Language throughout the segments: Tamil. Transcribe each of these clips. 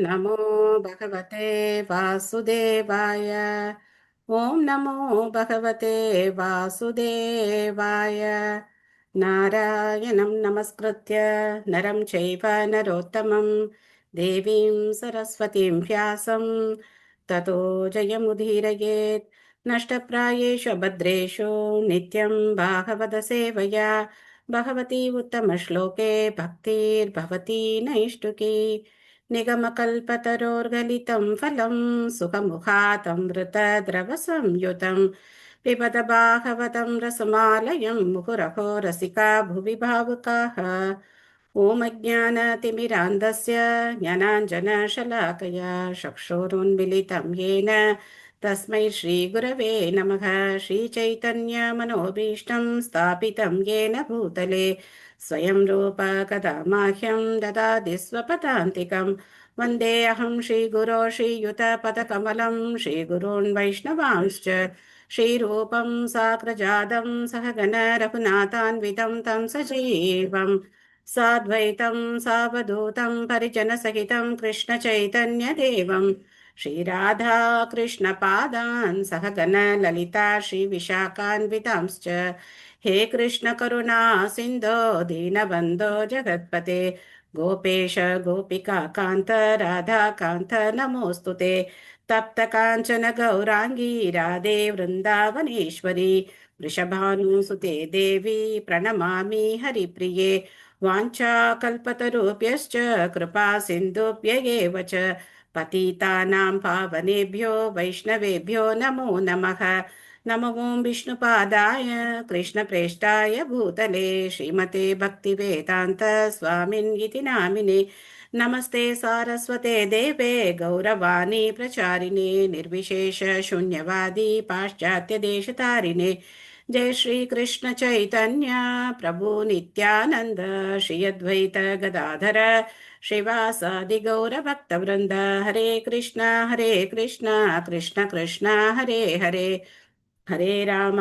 நமோ பகவதே வாசுதேவாய. ஓம் நமோ பகவதே வாசுதேவாய. நாராயணம் நமஸ்கிருத்ய நரம் சைவ நரோத்தமம் தேவீம் சரஸ்வதீம் வியாசம் ததோ ஜயமுதீரயேத். நஷ்டப்ராயேஷு அபத்ரேஷு நித்யம் பாகவத சேவையா பகவதி உத்தமஸ்லோகே பக்திர்பவதி நைஷ்டுகி. निगमकल्पतरोर्गलितं फलं सुखमुखातमृतद्रवसंयुतं पिबत बाहवतं रसमालयं मुहुरहो रसिका भुवि भावुकाः. ॐ अज्ञानतिमिरान्धस्य ज्ञानाञ्जनशलाकया चक्षुरुन्मिलितं येन तस्मै श्रीगुरवे नमः. श्रीचैतन्यमनोभीष्टं स्थापितं येन भूतले स्वयं रूप कदा माह्यं ददाति स्वपदान्तिकं. वन्देऽहं श्रीगुरो श्रीयुतपदकमलं श्रीगुरून् वैष्णवांश्च श्रीरूपं साग्रजातं सहगण रघुनाथान्वितं तं सजीवं साद्वैतं सावधूतं परिजनसहितं कृष्णचैतन्यदेवं श्रीराधा कृष्णपादान् सहगण ललिता श्रीविशाखान्वितांश्च. हे कृष्ण करुणा सिन्धो दीनबन्धो जगत्पते गोपेश गोपिका कान्त राधा कान्त नमोऽस्तुते. तप्त काञ्चन गौराङ्गी राधे वृन्दावनेश्वरी वृषभानुसुते देवी प्रणमामि हरिप्रिये. वाञ्छाकल्पतरुभ्यश्च कृपा सिन्धुभ्य एव च पतितानां पावनेभ्यो वैष्णवेभ्यो नमो नमः. नमो ॐ विष्णुपादाय कृष्णप्रेष्ठाय भूतले श्रीमते भक्तिवेदान्त स्वामिन् इति नामिने. नमस्ते सारस्वते देवे गौरवाणी प्रचारिणे निर्विशेष शून्यवादी पाश्चात्यदेशतारिणे. जय श्री कृष्ण चैतन्य प्रभु नित्यानंद श्री अद्वैत गदाधर श्रीवासादि गौर भक्तवृंद. हरे कृष्ण कृष्ण कृष्ण हरे हरे हरे राम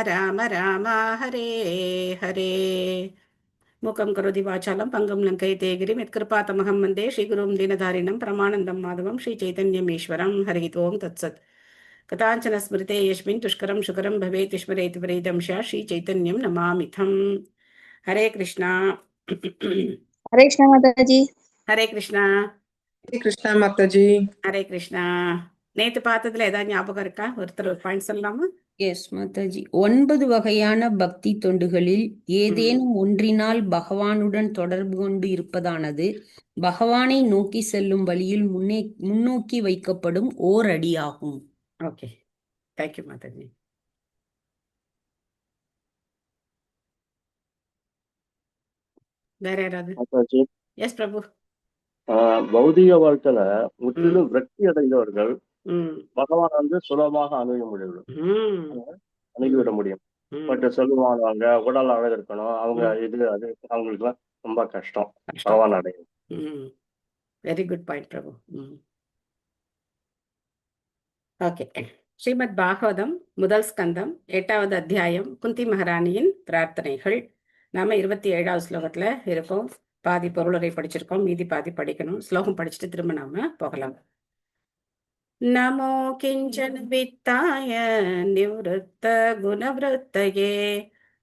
राम राम हरे हरे. मूकं करोति वाचालं पङ्गुं लङ्कयिते गिरिं यत्कृपातमहं वन्दे श्रीगुरुं दीनधारिणं परमानन्दं माधवं श्रीचैतन्यमीश्वरं. हरिः ओं तत्सत्. कथाञ्चन स्मृते यस्मिन् दुष्करं सुकरं भवेत् स्मरेत् वरेदं श्रीचैतन्यं नमामिथम्. हरे कृष्णा. हरे कृष्णा माताजी. हरे कृष्णा. ஹரே கிருஷ்ணா மாதாஜி. ஹரே கிருஷ்ணா. நேத்து பார்த்ததுல ஏதாவது ஞாபகம் இருக்கா? ஒருத்தர் ஒரு பாயிண்ட் சொல்லலாமா? எஸ் மாதாஜி. 9 வகையான பக்தி தொண்டுகளில் ஏதேனும் ஒன்றினால் பகவானுடன் தொடர்பு கொண்டு இருப்பதானது பகவானை நோக்கி செல்லும் வழியில் முன்னோக்கி வைக்கப்படும் ஓர் அடியாகும். Okay, thank you Mataji. வேற யாராவது? எஸ் பிரபு. பௌதிக வாழ்க்கையில முற்றிலும் விரக்தி அடைந்தவர்கள் பகவான் சுலபமாக அணுகிவிட முடியும். பட் சொல்லுவாங்க உடல் அழகு இருக்கணும், அவங்க இது அது, அவங்களுக்கு எல்லாம் ரொம்ப கஷ்டம் பகவான் அடையும். வெரி குட் பாயிண்ட் பிரபு. ஓகே, ஸ்ரீமத் பாகவதம் முதல் ஸ்கந்தம் 8வது அத்தியாயம் குந்தி மகாராணியின் பிரார்த்தனைகள். நாம 27வது ஸ்லோகத்துல இருக்கோம். பாதி பொருளுரை படிச்சிருக்கோம், மீதி பாதி படிக்கணும். ஸ்லோகம் படிச்சுட்டு திரும்ப நாம போகலாம். நமோ கிஞ்சன வித்தாய நிவృత్త குணவృత్తயே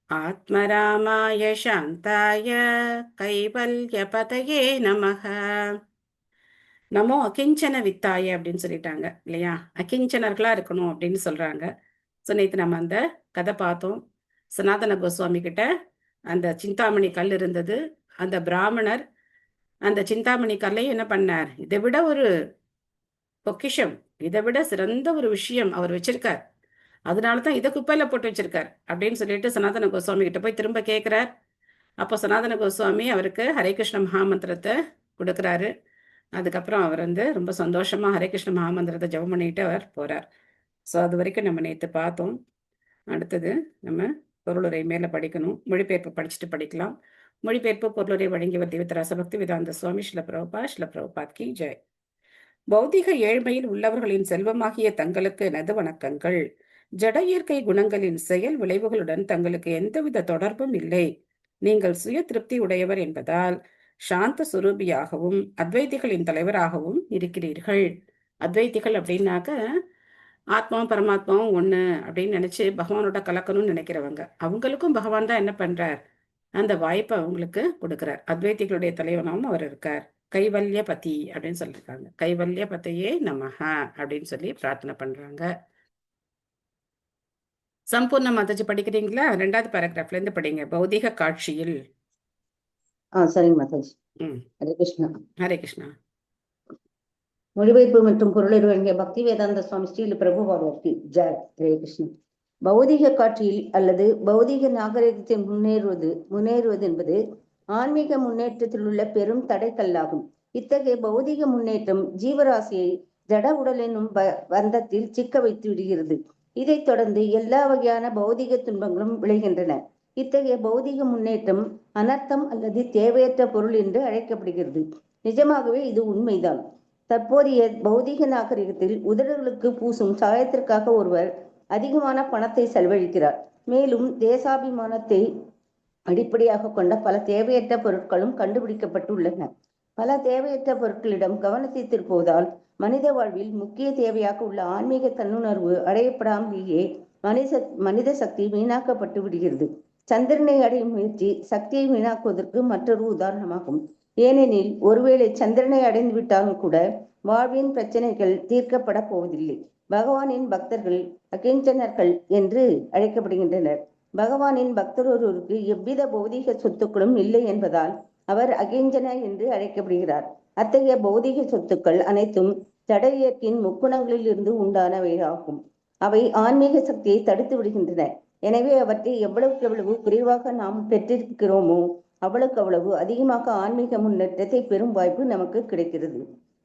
ஆத்மராமாய சாந்தாய கைவல்யபதயே நமஹ. நமோ அகிஞ்சன வித்தாய அப்படின்னு சொல்லிட்டாங்க இல்லையா? அகிஞ்சனர்களா இருக்கணும் அப்படின்னு சொல்றாங்க. ஸோ நேற்று நம்ம அந்த கதை பார்த்தோம். சனாதன கோஸ்வாமி கிட்ட அந்த சிந்தாமணி கல் இருந்தது. அந்த பிராமணர் அந்த சிந்தாமணி கல்லையும் என்ன பண்ணார்? இதை விட ஒரு பொக்கிஷம், இதை விட சிறந்த ஒரு விஷயம் அவர் வச்சிருக்கார், அதனாலதான் இதை குப்பையில போட்டு வச்சிருக்கார் அப்படின்னு சொல்லிட்டு சனாதன கோஸ்வாமி கிட்ட போய் திரும்ப கேட்கிறார். அப்போ சனாதன கோஸ்வாமி அவருக்கு ஹரே கிருஷ்ண மகாமந்திரத்தை கொடுக்குறாரு. அதுக்கப்புறம் அவர் ரொம்ப சந்தோஷமா ஹரே கிருஷ்ண மகாமந்திரத்தை ஜெபம் பண்ணிட்டு அவர் போறார். ஸோ அது வரைக்கும் நம்ம நேற்று பார்த்தோம். அடுத்தது நம்ம பொருளுரை மேல படிக்கணும். மொழிபெயர்ப்பு படிச்சுட்டு படிக்கலாம். மொழிபெயர்ப்பு பொருளுரை வழங்கியவர் தெய்வ ரசபக்தி வேதாந்த சுவாமி ஸ்ரீல பிரபுபாத் கி ஜெய். பௌதிக ஏழ்மையில் உள்ளவர்களின் செல்வமாகிய தங்களுக்கு எனது வணக்கங்கள். ஜட இயற்கை குணங்களின் செயல் விளைவுகளுடன் தங்களுக்கு எந்தவித தொடர்பும் இல்லை. நீங்கள் சுய திருப்தி உடையவர் என்பதால் சாந்த சுரூபியாகவும் அத்வைதிகளின் தலைவராகவும் இருக்கிறீர்கள். அத்வைதிகள் அப்படின்னாக்க ஆத்மாவும் பரமாத்மாவும் ஒண்ணு அப்படின்னு நினைச்சு பகவானோட கலக்கணும்னு நினைக்கிறவங்க. அவங்களுக்கும் பகவான் தான் என்ன பண்றார், அந்த வாய்ப்பை அவங்களுக்கு கொடுக்கிறார். அத்வைதிகளுடைய தலைவனாகவும் அவர் இருக்கார். கைவல்ய பதி அப்படின்னு சொல்லியிருக்காங்க. கைவல்ய பதையே நமஹ அப்படின்னு சொல்லி பிரார்த்தனை பண்றாங்க. சம்பூர்ண மாதாஜி படிக்கிறீங்களா? 2வது பேராகிராஃப்ல இருந்து படிங்க. பௌதிக காட்சியில். சரிங்க மாதாஜி. ம் ஹரே கிருஷ்ணா. ஹரே கிருஷ்ணா. மொழிபெயர்ப்பு மற்றும் பொருளுரை வழங்கிய பக்தி வேதாந்த சுவாமி ஸ்ரீல பிரபுபாதருக்கு ஜெய். ஹரே கிருஷ்ணா. பௌதிக காட்சியில் அல்லது பௌதிக நாகரிகத்தில் முன்னேறுவது என்பது ஆன்மீக முன்னேற்றத்தில் உள்ள பெரும் தடைக்கல்லாகும். இத்தகைய பௌதிக முன்னேற்றம் ஜீவராசியை ஜட உடல் என்னும் பந்தத்தில் சிக்க வைத்து விடுகிறது. இதைத் தொடர்ந்து எல்லா வகையான பௌதிக துன்பங்களும் விளைகின்றன. இத்தகைய பௌதிக முன்னேற்றம் அனர்த்தம் அல்லது தேவையற்ற பொருள் என்று அழைக்கப்படுகிறது. நிஜமாகவே இது உண்மைதான். தற்போதைய பௌதிக நாகரிகத்தில் உதடுகளுக்கு பூசும் சாயத்திற்காக ஒருவர் அதிகமான பணத்தை செலவழிக்கிறார். மேலும் தேசாபிமானத்தை அடிப்படையாக கொண்ட பல தேவையற்ற பொருட்களும் கண்டுபிடிக்கப்பட்டுள்ளன. பல தேவையற்ற பொருட்களிடம் கவனத்தை திருப்புவதால் மனித வாழ்வில் முக்கிய தேவையாக உள்ள ஆன்மீக தன்னுணர்வு அடையப்படாமலேயே மனித சக்தி வீணாக்கப்பட்டு விடுகிறது. சந்திரனை அடையும் முயற்சி சக்தியை வீணாக்குவதற்கு மற்றொரு உதாரணமாகும். ஏனெனில் ஒருவேளை சந்திரனை அடைந்து விட்டாலும் கூட வாழ்வின் பிரச்சனைகள் தீர்க்கப்பட போவதில்லை. பகவானின் பக்தர்கள் அகிஞ்சனர்கள் என்று அழைக்கப்படுகின்றனர். பகவானின் பக்தர் ஒருவருக்கு எவ்வித பௌதிக சொத்துக்களும் இல்லை என்பதால் அவர் அகிஞ்சன என்று அழைக்கப்படுகிறார். அத்தகைய பௌதிக சொத்துக்கள் அனைத்தும் ஜட இயற்கையின் முக்குணங்களில் இருந்து உண்டானவையாகும். அவை ஆன்மீக சக்தியை தடுத்து விடுகின்றன. எனவே அவற்றை எவ்வளவுக்கு எவ்வளவு குறைவாக நாம் பெற்றிருக்கிறோமோ அவ்வளவுக்கு அவ்வளவு அதிகமாக ஆன்மீக முன்னேற்றத்தை பெறும் வாய்ப்பு நமக்கு கிடைக்கிறது.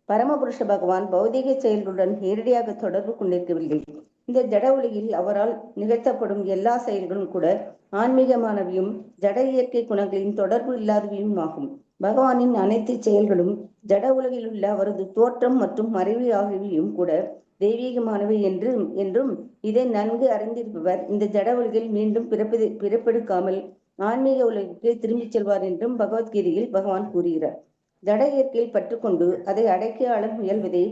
பரமபுருஷ பகவான் பௌதிக செயல்களுடன் நேரடியாக தொடர்பு கொண்டிருக்கவில்லை. இந்த ஜட உலகில் அவரால் நிகழ்த்தப்படும் எல்லா செயல்களும் கூட ஆன்மீகமானவையும் ஜட இயற்கை குணங்களின் தொடர்பு இல்லாதவையும் ஆகும். பகவானின் அனைத்து செயல்களும் ஜட உலகில் உள்ள அவரது தோற்றம் மற்றும் மறைவு ஆகியவையும் கூட தெய்வீகமானவை என்றும் இதை நன்கு அறிந்திருப்பவர் இந்த ஜட உலகில் மீண்டும் பிறப்பெடுக்காமல் ஆன்மீக உலகிற்கு திரும்பிச் செல்வார் என்றும் பகவத்கீதையில் பகவான் கூறுகிறார். ஜட இயற்கையில் பற்றுக்கொண்டு அதை அடக்கி ஆள முயல்வதே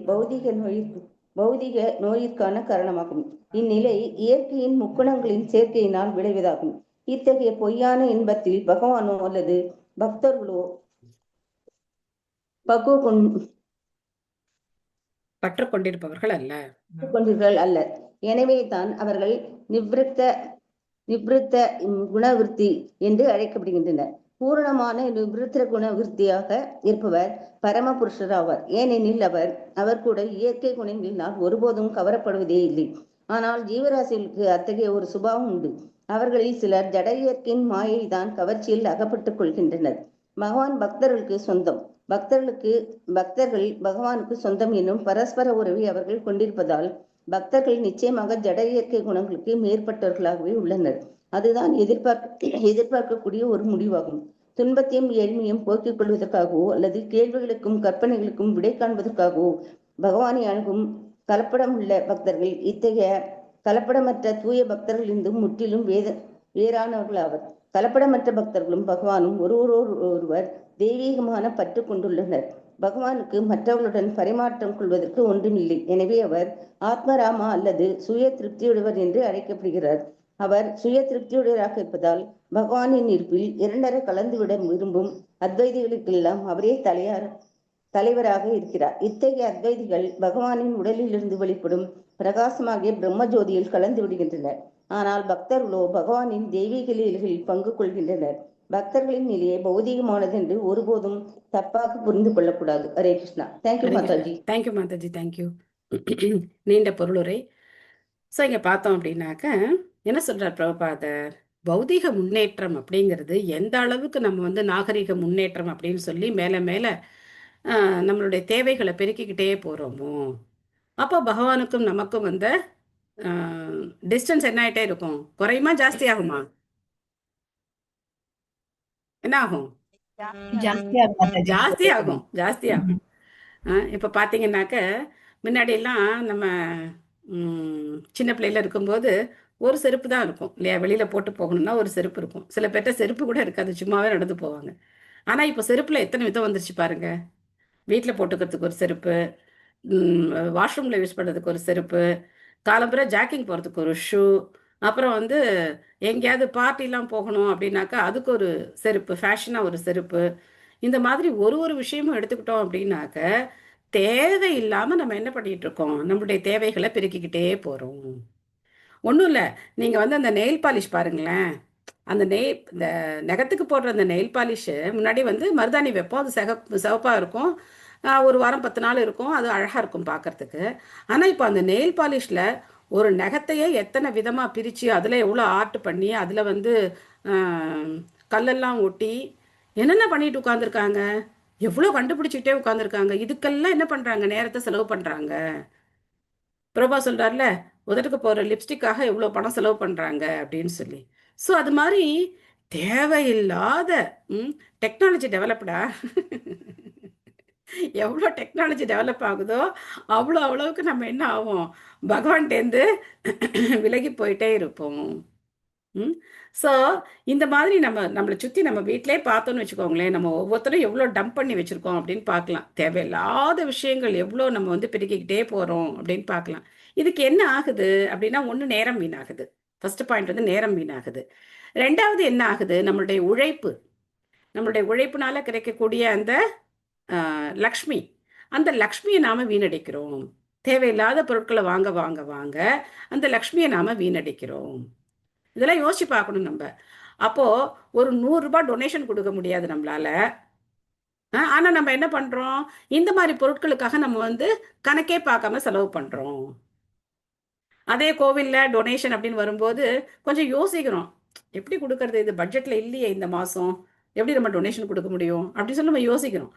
பௌதிக நோயிற்கான காரணமாகும். இந்நிலை இயற்கையின் முக்குணங்களின் சேர்க்கையினால் விளைவதாகும். இத்தகைய பொய்யான இன்பத்தில் பகவானோ அல்லது பக்தர்களோ பற்று கொண்டிருப்பவர்கள் அல்ல. எனவே தான் அவர்கள் நிவ்ருத்த குணவிருத்தி என்று அழைக்கப்படுகின்றனர். பூரணமான நிவ்ருத்த குணவிருத்தியாக இருப்பவர் பரமபுருஷர் ஆவார். ஏனெனில் அவர் கூட இயற்கை குணங்களினால் ஒருபோதும் கவரப்படுவதே இல்லை. ஆனால் ஜீவராசிகளுக்கு அத்தகைய ஒரு சுபாவம் உண்டு. அவர்களில் சிலர் ஜட இயற்கையின் மாயை தான் கவர்ச்சியில் அகப்பட்டுக் கொள்கின்றனர். பகவான் பக்தர்களுக்கு சொந்தம். பக்தர்கள் பகவானுக்கு சொந்தம் என்னும் பரஸ்பர உறவை அவர்கள் கொண்டிருப்பதால் பக்தர்கள் நிச்சயமாக ஜட இயற்கை குணங்களுக்கு மேற்பட்டவர்களாகவே உள்ளனர். அதுதான் எதிர்பார்க்கக்கூடிய ஒரு முடிவாகும். துன்பத்தையும் ஏழ்மையும் போக்கிக் கொள்வதற்காகவோ அல்லது கேள்விகளுக்கும் கற்பனைகளுக்கும் விடை காண்பதற்காகவோ பகவானை அணுகும் கலப்படம் உள்ள பக்தர்கள் இத்தகைய கலப்படமற்ற தூய பக்தர்களிலிருந்து முற்றிலும் வேறானவர்கள் ஆவர். கலப்படமற்ற பக்தர்களும் பகவானும் ஒருவர் தெய்வீகமான பற்று கொண்டுள்ளனர். பகவானுக்கு மற்றவர்களுடன் பரிமாற்றம் கொள்வதற்கு ஒன்றுமில்லை. எனவே அவர் ஆத்மராமா அல்லது சுய திருப்தியுடையவர் என்று அழைக்கப்படுகிறார். அவர் சுய திருப்தியுடையவராக இருப்பதால் பகவானின் இருப்பில் இரண்டரை கலந்துவிட விரும்பும் அத்வைதிகளுக்கெல்லாம் அவரே தலைவராக இருக்கிறார். இத்தகைய அத்வைதிகள் பகவானின் உடலில் இருந்து வெளிப்படும் பிரகாசமாகிய பிரம்ம ஜோதியில் கலந்து விடுகின்றனர். ஆனால் பக்தர்களோ பகவானின் தெய்வீக லீலைகளில் பங்கு கொள்கின்றனர். பக்தர்களின் நிலையை பௌதிகமானது என்று ஒருபோதும் தப்பாக புரிந்து கொள்ளக்கூடாது. Hare Krishna. Thank you Mataji. Thank you Mataji. Thank you. நீண்ட பொருளுரை. ஸோ இங்கே பார்த்தோம் அப்படின்னாக்க என்ன சொல்றார் பிரபுபாதர், பௌதிக முன்னேற்றம் அப்படிங்கிறது எந்த அளவுக்கு நம்ம நாகரிக முன்னேற்றம் அப்படின்னு சொல்லி மேலே மேலே நம்மளுடைய தேவைகளை பெருக்கிக்கிட்டே போகிறோமோ அப்போ பகவானுக்கும் நமக்கும் டிஸ்டன்ஸ் என்ன ஆகிட்டே இருக்கும்? குறையுமா ஜாஸ்தி ஆகுமா? என்ன ஆகும்? ஜாஸ்தி ஆகும். இப்போ பார்த்தீங்கன்னாக்க முன்னாடியெல்லாம் நம்ம சின்ன பிள்ளையில இருக்கும்போது ஒரு செருப்பு தான் இருக்கும் இல்லையா? வெளியில் போட்டு போகணும்னா ஒரு செருப்பு இருக்கும். சில பேர்ட்ட செருப்பு கூட இருக்காது, சும்மாவே நடந்து போவாங்க. ஆனா இப்போ செருப்புல எத்தனை விதம் வந்துருச்சு பாருங்க. வீட்டில் போட்டுக்கிறதுக்கு ஒரு செருப்பு, வாஷ்ரூம்ல யூஸ் பண்ணுறதுக்கு ஒரு செருப்பு, காலம்புற ஜாக்கிங் போகிறதுக்கு ஒரு ஷூ, அப்புறம் வந்து எங்கேயாவது பார்ட்டிலாம் போகணும் அப்படின்னாக்கா அதுக்கு ஒரு செருப்பு, ஃபேஷனாக ஒரு செருப்பு. இந்த மாதிரி ஒரு ஒரு விஷயமும் எடுத்துக்கிட்டோம் அப்படின்னாக்க தேவையில்லாமல் நம்ம என்ன பண்ணிட்டு இருக்கோம், நம்மளுடைய தேவைகளை பெருக்கிக்கிட்டே போகிறோம். ஒன்றும் இல்லை, நீங்கள் வந்து அந்த நெயில் பாலிஷ் பாருங்களேன். அந்த இந்த நகத்துக்கு போடுற அந்த நெயில் பாலிஷு முன்னாடி வந்து மருதாணி வைப்போம், அது சிவப்பாக இருக்கும். ஒரு வாரம் 10 நாள் இருக்கும், அது அழகாக இருக்கும் பார்க்கறதுக்கு. ஆனால் இப்போ அந்த நெயில் பாலிஷில் ஒரு நகத்தையே எத்தனை விதமாக பிரித்து அதில் எவ்வளோ ஆர்ட் பண்ணி அதில் வந்து ஆஹ், கல்லெல்லாம் ஒட்டி என்னென்ன பண்ணிட்டு உட்காந்துருக்காங்க, எவ்வளோ கண்டுபிடிச்சிக்கிட்டே உட்காந்துருக்காங்க. இதுக்கெல்லாம் என்ன பண்ணுறாங்க, நேரத்தை செலவு பண்ணுறாங்க. பிரபா சொல்றாருல, உதட்டுக்கு போற லிப்ஸ்டிக்காக எவ்வளோ பணம் செலவு பண்றாங்க அப்படின்னு சொல்லி. ஸோ அது மாதிரி தேவையில்லாத டெக்னாலஜி டெவலப்டா. எவ்வளோ டெக்னாலஜி டெவலப் ஆகுதோ அவ்வளவுக்கு நம்ம என்ன ஆகும், பகவான்கிட்டேருந்து விலகி போயிட்டே இருப்போம். ஸோ இந்த மாதிரி நம்மளை சுற்றி நம்ம வீட்டிலே பார்த்தோன்னு வச்சுக்கோங்களேன், நம்ம ஒவ்வொருத்தரும் எவ்வளோ டம்ப் பண்ணி வச்சுருக்கோம் அப்படின்னு பார்க்கலாம். தேவையில்லாத விஷயங்கள் எவ்வளோ நம்ம வந்து பெருக்கிக்கிட்டே போகிறோம் அப்படின்னு பார்க்கலாம். இதுக்கு என்ன ஆகுது அப்படின்னா, ஒன்று நேரம் வீணாகுது. ஃபர்ஸ்ட் பாயிண்ட் வந்து நேரம் வீணாகுது. ரெண்டாவது என்ன ஆகுது, நம்மளுடைய உழைப்பு, நம்மளுடைய உழைப்புனால கிடைக்கக்கூடிய அந்த லக்ஷ்மி, அந்த லக்ஷ்மியை நாம் வீணடிக்கிறோம். தேவையில்லாத பொருட்களை வாங்க வாங்க வாங்க அந்த லக்ஷ்மியை நாம் வீணடிக்கிறோம். இதெல்லாம் யோசிச்சு பார்க்கணும் நம்ம. அப்போ ஒரு 100 ரூபாய் டொனேஷன் கொடுக்க முடியாது நம்மளால. ஆனா நம்ம என்ன பண்றோம், இந்த மாதிரி பொருட்களுக்காக நம்ம வந்து கணக்கே பார்க்காம செலவு பண்றோம். அதே கோவில்ல டொனேஷன் அப்படின்னு வரும்போது கொஞ்சம் யோசிக்கிறோம், எப்படி கொடுக்கறது, இது பட்ஜெட்ல இல்லையே இந்த மாசம், எப்படி நம்ம டொனேஷன் கொடுக்க முடியும் அப்படின்னு சொல்லி நம்ம யோசிக்கிறோம்.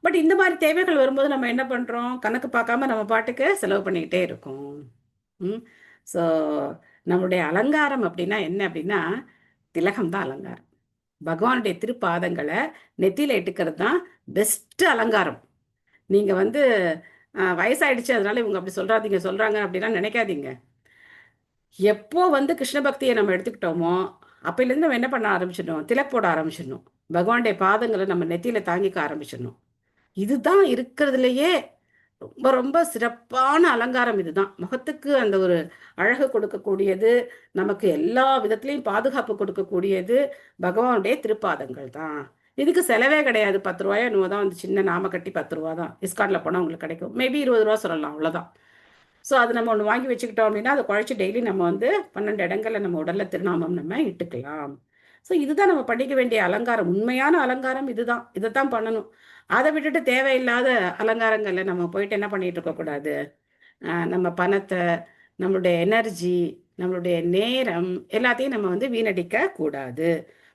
பட் இந்த மாதிரி தேவைகள் வரும்போது நம்ம என்ன பண்றோம், கணக்கு பார்க்காம நம்ம பாட்டுக்கு செலவு பண்ணிக்கிட்டே இருக்கோம். ஸோ நம்மளுடைய அலங்காரம் அப்படின்னா என்ன அப்படின்னா, திலகம் தான் அலங்காரம். பகவானுடைய திருப்பாதங்களை நெத்தியில இட்டுக்கிறது தான் பெஸ்ட் அலங்காரம். நீங்க வந்து வயசாயிடுச்சு அதனால இவங்க அப்படி சொல்றாங்க அப்படின்னா நினைக்காதீங்க. எப்போ வந்து கிருஷ்ண பக்தியை நம்ம எடுத்துக்கிட்டோமோ அப்பையிலேருந்து நம்ம என்ன பண்ண ஆரம்பிச்சிடணும், திலக் போட ஆரம்பிச்சிடணும். பகவானுடைய பாதங்களை நம்ம நெத்தியில தாங்கிக்க ஆரம்பிச்சிடணும். இதுதான் இருக்கிறதுலையே ரொம்ப ரொம்ப சிறப்பான அலங்காரம். இதுதான் முகத்துக்கு அந்த ஒரு அழகு கொடுக்கக்கூடியது, நமக்கு எல்லா விதத்துலையும் பாதுகாப்பு கொடுக்கக்கூடியது பகவானுடைய திருப்பாதங்கள் தான். இதுக்கு செலவே கிடையாது. 10 ரூபாயோ என்னவோ தான், வந்து சின்ன நாம கட்டி 10 ரூபா தான். இஸ்கானில் போனால் உங்களுக்கு கிடைக்கும், மேபி 20 ரூபா சொல்லலாம், அவ்வளோதான். ஸோ அது நம்ம ஒன்று வாங்கி வச்சுக்கிட்டோம் அப்படின்னா அதை குழைச்சி டெய்லி நம்ம வந்து 12 இடங்களில் நம்ம உடல்ல திருநாமம் நம்ம இட்டுக்கலாம். ஸோ இதுதான் நம்ம படிக்க வேண்டிய அலங்காரம். உண்மையான அலங்காரம் இதுதான், இதைத்தான் பண்ணணும். அதை விட்டுட்டு தேவையில்லாத அலங்காரங்களில் நம்ம போயிட்டு என்ன பண்ணிட்டு இருக்கக்கூடாது, நம்ம பணத்தை, நம்மளுடைய எனர்ஜி, நம்மளுடைய நேரம் எல்லாத்தையும் நம்ம வந்து வீணடிக்க கூடாது.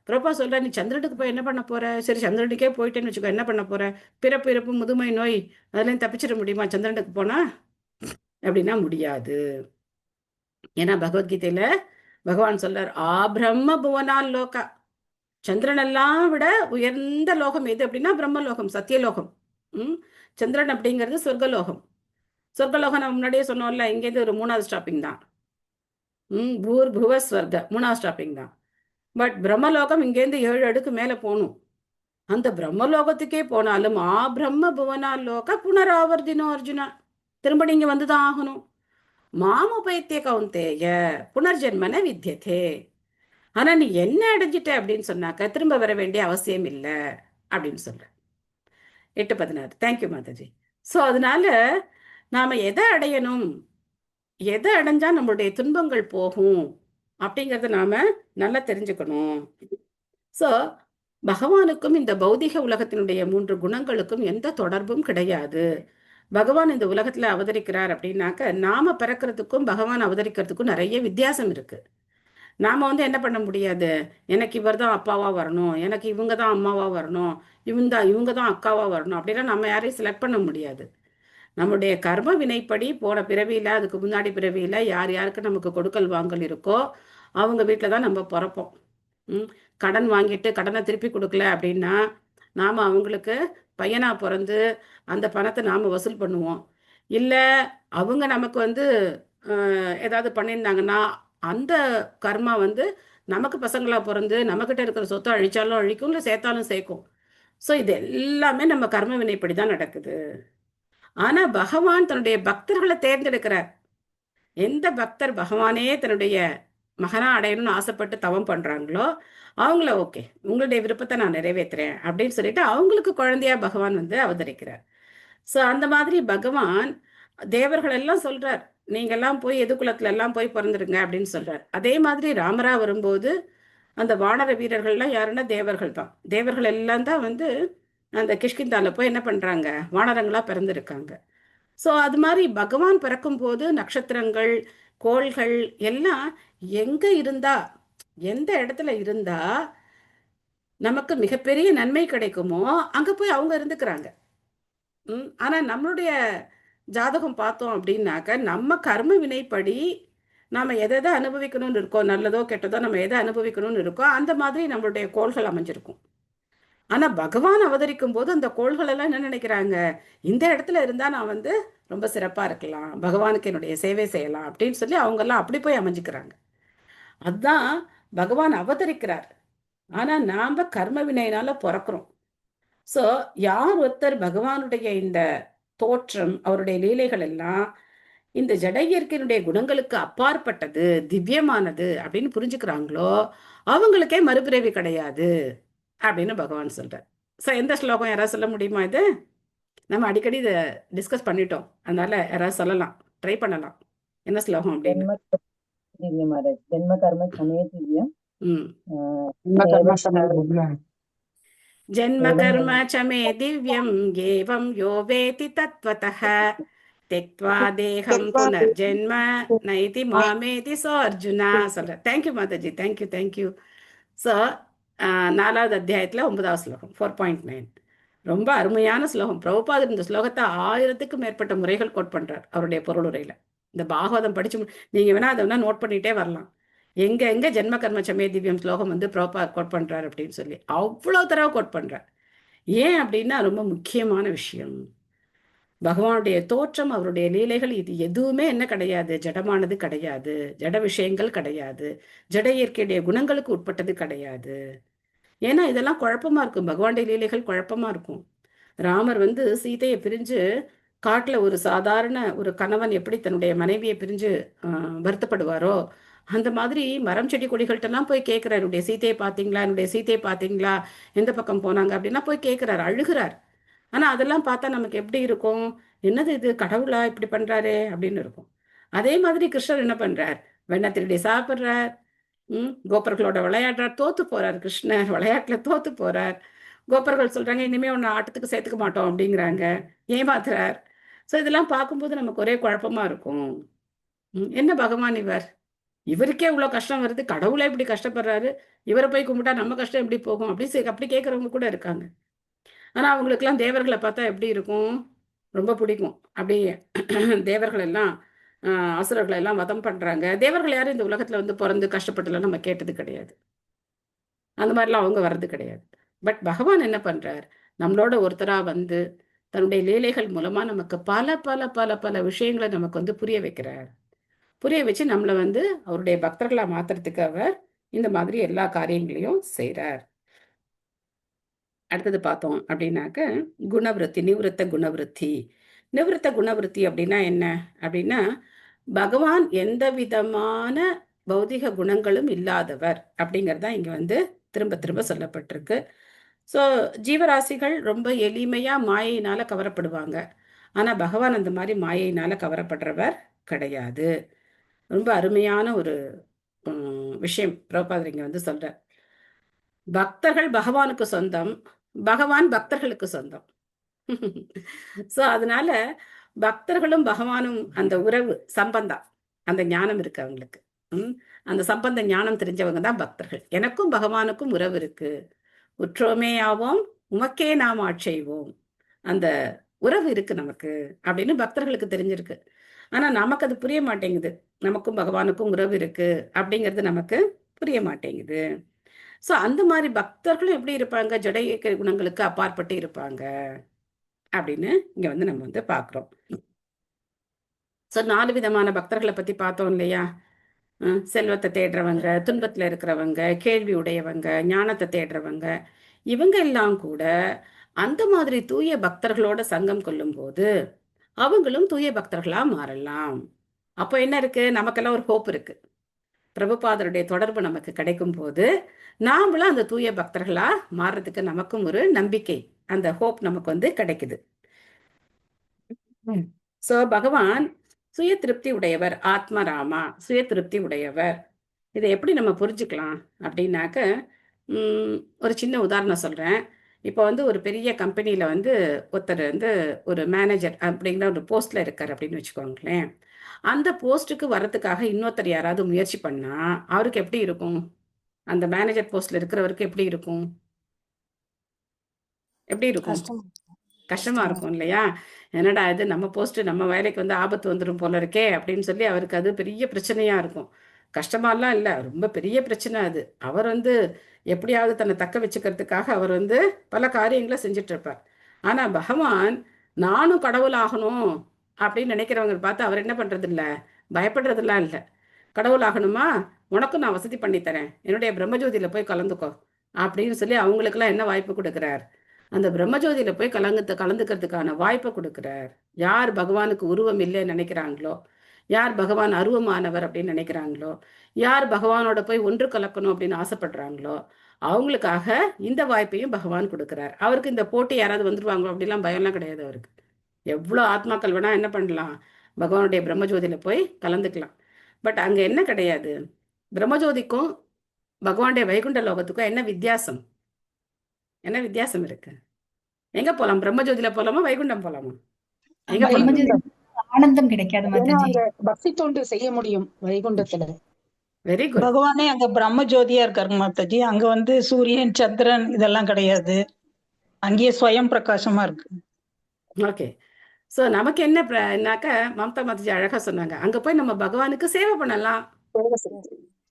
பிரபா சொல்ற, நீ சந்திரனுக்கு போய் என்ன பண்ண போற, சரி சந்திரனுக்கே போயிட்டேன்னு வச்சுக்கோ, என்ன பண்ண போற, பிறப்பு இறப்பு முதுமை நோய் அதுலேயும் தப்பிச்சிட முடியுமா சந்திரனுக்கு போனா அப்படின்னா முடியாது. ஏன்னா பகவத்கீதையில பகவான் சொல்றார், பிரம்ம புவனால் லோகா, சந்திரனெல்லாம் விட உயர்ந்த லோகம் எது அப்படின்னா பிரம்மலோகம், சத்தியலோகம். சந்திரன் அப்படிங்கிறது சொர்க்கலோகம். சொர்க்கலோகம் நம்ம முன்னாடியே சொன்னோம்ல, இங்கேருந்து ஒரு 3வது ஸ்டாப்பிங் தான். பூர் புவ ஸ்வர்க 3வது ஸ்டாப்பிங் தான். பட் பிரம்மலோகம் இங்கேருந்து 7 அடுக்கு மேலே போகணும். அந்த பிரம்மலோகத்துக்கே போனாலும் பிரம்ம புவனா லோக புனராவர்த்தினோ அர்ஜுனா, திரும்ப நீங்க வந்துதான் ஆகணும். மாமுபைத்திய கௌந்தேய புனர்ஜென்மன வித்தியதே. ஆனா நீ என்ன அடைஞ்சிட்ட அப்படின்னு சொன்னாக்க திரும்ப வர வேண்டிய அவசியம் இல்லை அப்படின்னு சொல்ற. 8:16. தேங்க்யூ மாதாஜி. ஸோ அதனால நாம எதை அடையணும், எதை அடைஞ்சா நம்மளுடைய துன்பங்கள் போகும் அப்படிங்கிறத நாம நல்லா தெரிஞ்சுக்கணும். ஸோ பகவானுக்கும் இந்த பௌதிக உலகத்தினுடைய 3 குணங்களுக்கும் எந்த தொடர்பும் கிடையாது. பகவான் இந்த உலகத்துல அவதரிக்கிறார் அப்படின்னாக்க நாம பிறக்கிறதுக்கும் பகவான் அவதரிக்கிறதுக்கும் நிறைய வித்தியாசம் இருக்கு. நாம வந்து என்ன பண்ண முடியாது, எனக்கு இவர் தான் அப்பாவா வரணும், எனக்கு இவங்க தான் அம்மாவா வரணும், இவங்க தான் அக்காவா வரணும் அப்படிலாம் நம்ம யாரையும் செலக்ட் பண்ண முடியாது. நம்முடைய கர்ம வினைப்படி போன பிறவியில, அதுக்கு முன்னாடி பிறவியில யார் யாருக்கு நமக்கு கொடுக்கல் வாங்கல் இருக்கோ அவங்க வீட்டில் தான் நம்ம பிறப்போம். கடன் வாங்கிட்டு கடனை திருப்பி கொடுக்கல அப்படின்னா நாம் அவங்களுக்கு பையனாக பிறந்து அந்த பணத்தை நாம் வசூல் பண்ணுவோம். இல்லை அவங்க நமக்கு வந்து ஏதாவது பண்ணியிருந்தாங்கன்னா அந்த கர்மா வந்து நமக்கு பசங்களாக பிறந்து நம்மக்கிட்ட இருக்கிற சொத்தை அழிச்சாலும் அழிக்கும், இல்லை சேர்த்தாலும் சேர்க்கும். ஸோ இது எல்லாமே நம்ம கர்ம வினைப்படி தான் நடக்குது. ஆனா பகவான் தன்னுடைய பக்தர்களை தேர்ந்தெடுக்கிறார். எந்த பக்தர் பகவானே தன்னுடைய மகனா அடையணும்னு ஆசைப்பட்டு தவம் பண்றாங்களோ அவங்கள ஓகே உங்களுடைய விருப்பத்தை நான் நிறைவேற்றுறேன் அப்படின்னு சொல்லிட்டு அவங்களுக்கு குழந்தையா பகவான் வந்து அவதரிக்கிறார். ஸோ அந்த மாதிரி பகவான் தேவர்கள் எல்லாம் சொல்றார், நீங்கெல்லாம் போய் எதுகுலத்துல எல்லாம் போய் பிறந்துருங்க அப்படின்னு சொல்றார். அதே மாதிரி ராமரா வரும்போது அந்த வானர வீரர்கள்லாம் யாருன்னா தேவர்கள் தான். தேவர்கள் எல்லாம் தான் வந்து அந்த கிஷ்கிந்தால போய் என்ன பண்றாங்க, வானரங்களா பிறந்திருக்காங்க. ஸோ அது மாதிரி பகவான் பிறக்கும் போது நட்சத்திரங்கள் கோள்கள் எல்லாம் எங்க இருந்தா எந்த இடத்துல இருந்தா நமக்கு மிகப்பெரிய நன்மை கிடைக்குமோ அங்க போய் அவங்க இருந்துக்கிறாங்க. ஆனா நம்மளுடைய ஜாதகம் பார்த்தோம் அப்படின்னாக்க நம்ம கர்ம வினைப்படி நாம எதை எதை அனுபவிக்கணும்னு இருக்கோம், நல்லதோ கெட்டதோ நம்ம எதை அனுபவிக்கணும்னு இருக்கோம், அந்த மாதிரி நம்மளுடைய கோள்கள் அமைஞ்சிருக்கும். ஆனா பகவான் அவதரிக்கும் போது அந்த கோள்கள் எல்லாம் என்ன நினைக்கிறாங்க, இந்த இடத்துல இருந்தா நான் வந்து ரொம்ப சிறப்பா இருக்கலாம், பகவானுக்கு என்னுடைய சேவை செய்யலாம் அப்படின்னு சொல்லி அவங்க எல்லாம் அப்படி போய் அமைஞ்சுக்கிறாங்க. அதுதான் பகவான் அவதரிக்கிறார். ஆனா நாம கர்ம வினையினால பிறக்கிறோம். ஸோ யார் ஒருத்தர் பகவானுடைய இந்த தோற்றம் அவருடைய லீலைகள் எல்லாம் இந்த ஜட இயற்கையினுடைய குணங்களுக்கு அப்பாற்பட்டது திவ்யமானது அப்படின்னு புரிஞ்சுக்கிறாங்களோ அவங்களுக்கே மறுபிறவி கிடையாது அப்படின்னு பகவான் சொல்றார். ஸோ எந்த ஸ்லோகம் யாராவது சொல்ல முடியுமா? இது நம்ம அடிக்கடி இதை டிஸ்கஸ் பண்ணிட்டோம், அதனால யாராவது சொல்லலாம், ட்ரை பண்ணலாம். என்ன ஸ்லோகம் அப்படின்னு? ஜென்ம கர்ம சமே திவ்யம் ஜென்ம கர்ம சமே திவ்யம் ஏவம் யோ வேதி தத்வதः தெக்த்வா தேகம் புனர்ஜென்ம நைதி மாமேதி சோ அர்ஜுனா சொல்ற. Thank you Mataji, thank you thank you. So 4வது அத்தியாயத்துல 9வது ஸ்லோகம் 4.9 ரொம்ப அருமையான ஸ்லோகம். பிரபுபாதர் இந்த ஸ்லோகத்தை 1000க்கும் மேற்பட்ட முறைகள் கோட் பண்றார் அவருடைய பொருளுரையில. இந்த பாகவதம் படிச்சு நீங்க வேணா அதை வேணா நோட் பண்ணிட்டே வரலாம், எங்க எங்க ஜென்ம கர்ம சமே திவ்யம் ஸ்லோகம் வந்து பிரபுபாதர் கோட் பண்றாரு அப்படின்னு சொல்லி அவ்வளோ தடவை கோட் பண்றார். ஏன் அப்படின்னா ரொம்ப முக்கியமான விஷயம். பகவானுடைய தோற்றம் அவருடைய லீலைகள் இது எதுவுமே என்ன கிடையாது, ஜடமானது கிடையாது, ஜட விஷயங்கள் கிடையாது, ஜட இயற்கையுடைய குணங்களுக்கு உட்பட்டது கிடையாது. ஏன்னா இதெல்லாம் குழப்பமா இருக்கும், பகவானுடைய லீலைகள் குழப்பமா இருக்கும். ராமர் வந்து சீதையை பிரிஞ்சு காட்டுல ஒரு சாதாரண ஒரு கணவன் எப்படி தன்னுடைய மனைவியை பிரிஞ்சு வருத்தப்படுவாரோ அந்த மாதிரி மரம் செடி கொடிகள்கிட்டலாம் போய் கேட்கிறார், என்னுடைய சீதையை பார்த்தீங்களா, என்னுடைய சீதையை பார்த்தீங்களா, எந்த பக்கம் போனாங்க அப்படின்னா போய் கேட்கிறார், அழுகிறார். ஆனா அதெல்லாம் பார்த்தா நமக்கு எப்படி இருக்கும், என்னது இது கடவுளா இப்படி பண்றாரு அப்படின்னு இருக்கும். அதே மாதிரி கிருஷ்ணர் என்ன பண்றார், வெண்ணெய் திருடி சாப்பிட்றார், கோபர்களோட விளையாடுறார், தோத்து போறார். கிருஷ்ணர் விளையாட்டுல தோத்து போறார். கோபர்கள் சொல்றாங்க இனிமே உன்னை ஆட்டத்துக்கு சேர்த்துக்க மாட்டோம் அப்படிங்கிறாங்க, ஏமாத்துறார். ஸோ இதெல்லாம் பார்க்கும்போது நமக்கு ஒரே குழப்பமா இருக்கும். என்ன பகவான் இவருக்கே இவ்வளோ கஷ்டம் வருது, கடவுளே இப்படி கஷ்டப்படுறாரு, இவரை போய் கும்பிட்டா நம்ம கஷ்டம் எப்படி போகும் அப்படி கேட்குறவங்க கூட இருக்காங்க. ஆனா அவங்களுக்கெல்லாம் தேவர்களை பார்த்தா எப்படி இருக்கும், ரொம்ப பிடிக்கும். அப்படியே தேவர்கள் எல்லாம் அசுரர்களை எல்லாம் வதம் பண்றாங்க. தேவர்கள் யாரும் இந்த உலகத்துல வந்து பிறந்து கஷ்டப்பட்டுலாம் நம்ம கேட்டது கிடையாது, அந்த மாதிரிலாம் அவங்க வர்றது கிடையாது. பட் பகவான் என்ன பண்றார், நம்மளோட ஒருத்தரா வந்து தன்னுடைய லீலைகள் மூலமா நமக்கு பல பல பல பல விஷயங்களை நமக்கு வந்து புரிய வைக்கிறார். புரிய வச்சு நம்மளை வந்து அவருடைய பக்தர்களா மாத்துறதுக்கு அவர் இந்த மாதிரி எல்லா காரியங்களையும் செய்கிறார். அடுத்தது பார்த்தோம் அப்படின்னாக்க குணவிருத்தி, நிவிருத்த குணவிருத்தி. நிவிருத்த குணவிருத்தி அப்படின்னா என்ன அப்படின்னா பகவான் எந்த விதமான பௌதிக குணங்களும் இல்லாதவர் அப்படிங்கிறதான் இங்க வந்து திரும்ப திரும்ப சொல்லப்பட்டிருக்கு. ஸோ ஜீவராசிகள் ரொம்ப எளிமையா மாயையினால கவரப்படுவாங்க, ஆனா பகவான் அந்த மாதிரி மாயையினால கவரப்படுறவர் கிடையாது. ரொம்ப அருமையான ஒரு விஷயம் பிரபுபாதர் இங்க வந்து சொல்ற. பக்தர்கள் பகவானுக்கு சொந்தம், பகவான் பக்தர்களுக்கு சொந்தம். ஸோ அதனால பக்தர்களும் பகவானும் அந்த உறவு சம்பந்தம், அந்த ஞானம் இருக்கு அவங்களுக்கு. அந்த சம்பந்த ஞானம் தெரிஞ்சவங்க தான் பக்தர்கள். எனக்கும் பகவானுக்கும் உறவு இருக்கு, உற்றோமே ஆவோம் உமக்கே நாம் ஆட்செய்வோம், அந்த உறவு இருக்கு நமக்கு அப்படின்னு பக்தர்களுக்கு தெரிஞ்சிருக்கு. ஆனா நமக்கு அது புரிய மாட்டேங்குது, நமக்கும் பகவானுக்கும் உறவு இருக்கு அப்படிங்கிறது நமக்கு புரிய மாட்டேங்குது. ஸோ அந்த மாதிரி பக்தர்களும் எப்படி இருப்பாங்க, ஜட இயற்கை குணங்களுக்கு அப்பாற்பட்டு இருப்பாங்க அப்படின்னு இங்க வந்து நம்ம வந்து பார்க்குறோம். ஸோ 4 விதமான பக்தர்களை பத்தி பார்த்தோம் இல்லையா. செல்வத்தை தேடுறவங்க, துன்பத்துல இருக்கிறவங்க, கேள்வி உடையவங்க, ஞானத்தை தேடுறவங்க, இவங்க எல்லாம் கூட அந்த மாதிரி தூய பக்தர்களோட சங்கம் கொள்ளும் போது அவங்களும் தூய பக்தர்களா மாறலாம். அப்போ என்ன இருக்கு? நமக்கெல்லாம் ஒரு ஹோப் இருக்கு. பிரபுபாதருடைய தொடர்பு நமக்கு கிடைக்கும் போது நாமளும் அந்த தூய பக்தர்களா மாறுறதுக்கு நமக்கும் ஒரு நம்பிக்கை, அந்த ஹோப் நமக்கு வந்து கிடைக்குது. சோ பகவான் சுய திருப்தி உடையவர், ஆத்மராமா சுய திருப்தி உடையவர். இதை எப்படி நம்ம புரிஞ்சுக்கலாம் அப்படின்னாக்க, ஒரு சின்ன உதாரணம் சொல்றேன். இப்போ வந்து ஒரு பெரிய கம்பெனியில வந்து ஒருத்தர் வந்து ஒரு மேனேஜர் அப்படிங்கிற ஒரு போஸ்ட்ல இருக்காரு அப்படின்னு வச்சுக்கோங்களேன். அந்த போஸ்ட்டுக்கு வர்றதுக்காக இன்னொருத்தர் யாராவது முயற்சி பண்ணா அவருக்கு எப்படி இருக்கும்? அந்த மேனேஜர் போஸ்ட்ல இருக்கிறவருக்கு எப்படி இருக்கும்? எப்படி இருக்கும்? கஷ்டமா இருக்கும் இல்லையா? என்னடா இது, நம்ம போஸ்ட் நம்ம வேலைக்கு வந்து ஆபத்து வந்துடும் போல இருக்கே அப்படின்னு சொல்லி அவருக்கு அது பெரிய பிரச்சனையா இருக்கும். கஷ்டமாலாம் இல்லை, ரொம்ப பெரிய பிரச்சனை அது. அவர் வந்து எப்படியாவது தன்னை தக்க வச்சுக்கிறதுக்காக அவர் வந்து பல காரியங்களை செஞ்சுட்டு இருப்பார். ஆனா பகவான் நானும் கடவுள் ஆகணும் அப்படின்னு நினைக்கிறவங்க பார்த்து அவர் என்ன பண்றது இல்லை, பயப்படுறதுலாம் இல்லை. கடவுள் ஆகணுமா, உனக்கும் நான் வசதி பண்ணி தரேன், என்னுடைய பிரம்மஜோதியில போய் கலந்துக்கோ அப்படின்னு சொல்லி அவங்களுக்கெல்லாம் என்ன வாய்ப்பு கொடுக்குறார்? அந்த பிரம்மஜோதியில போய் கலந்துக்கிறதுக்கான வாய்ப்பை கொடுக்குறார். யார் பகவானுக்கு உருவம் இல்லைன்னு நினைக்கிறாங்களோ, யார் பகவான் அருவமானவர் அப்படின்னு நினைக்கிறாங்களோ, யார் பகவானோட போய் ஒன்று கலக்கணும் அப்படின்னு ஆசைப்படுறாங்களோ அவங்களுக்காக இந்த வாய்ப்பையும் பகவான் கொடுக்குறார். அவருக்கு இந்த போட்டி யாராவது வந்துருவாங்களோ அப்படிலாம் பயம்லாம் கிடையாது. அவருக்கு எவ்வளோ ஆத்மாக்கள் வேணா என்ன பண்ணலாம், பகவானுடைய பிரம்மஜோதியில போய் கலந்துக்கலாம். பட் அங்க என்ன கிடையாது, பிரம்மஜோதிக்கும் பகவானுடைய வைகுண்ட லோகத்துக்கும் என்ன வித்தியாசம்? என்ன வித்தியாசம் இருக்கு? எங்க போலாம்? பிரம்மஜோதியில போலாமா, வைகுண்டம் போலாமா? எங்க போலாம்? ஆனந்தம் கிடைக்காது ஏன்னா மாதாஜி. அங்க பக்தி தொண்டு செய்ய முடியும் வைகுண்டத்துல. Very good. பகவானே அங்க பிரம்ம ஜோதியா இருக்காரு மாதாஜி. அங்க வந்து சூரியன் சந்திரன் இதெல்லாம் கிடையாது, அங்கேயே ஸ்வயம் பிரகாசமா இருக்கு. ஓகே. ஸோ நமக்கு என்னன்னாக்க, மம்தா மாதாஜி அழகா சொன்னாங்க, அங்க போய் நம்ம பகவானுக்கு சேவை பண்ணலாம்.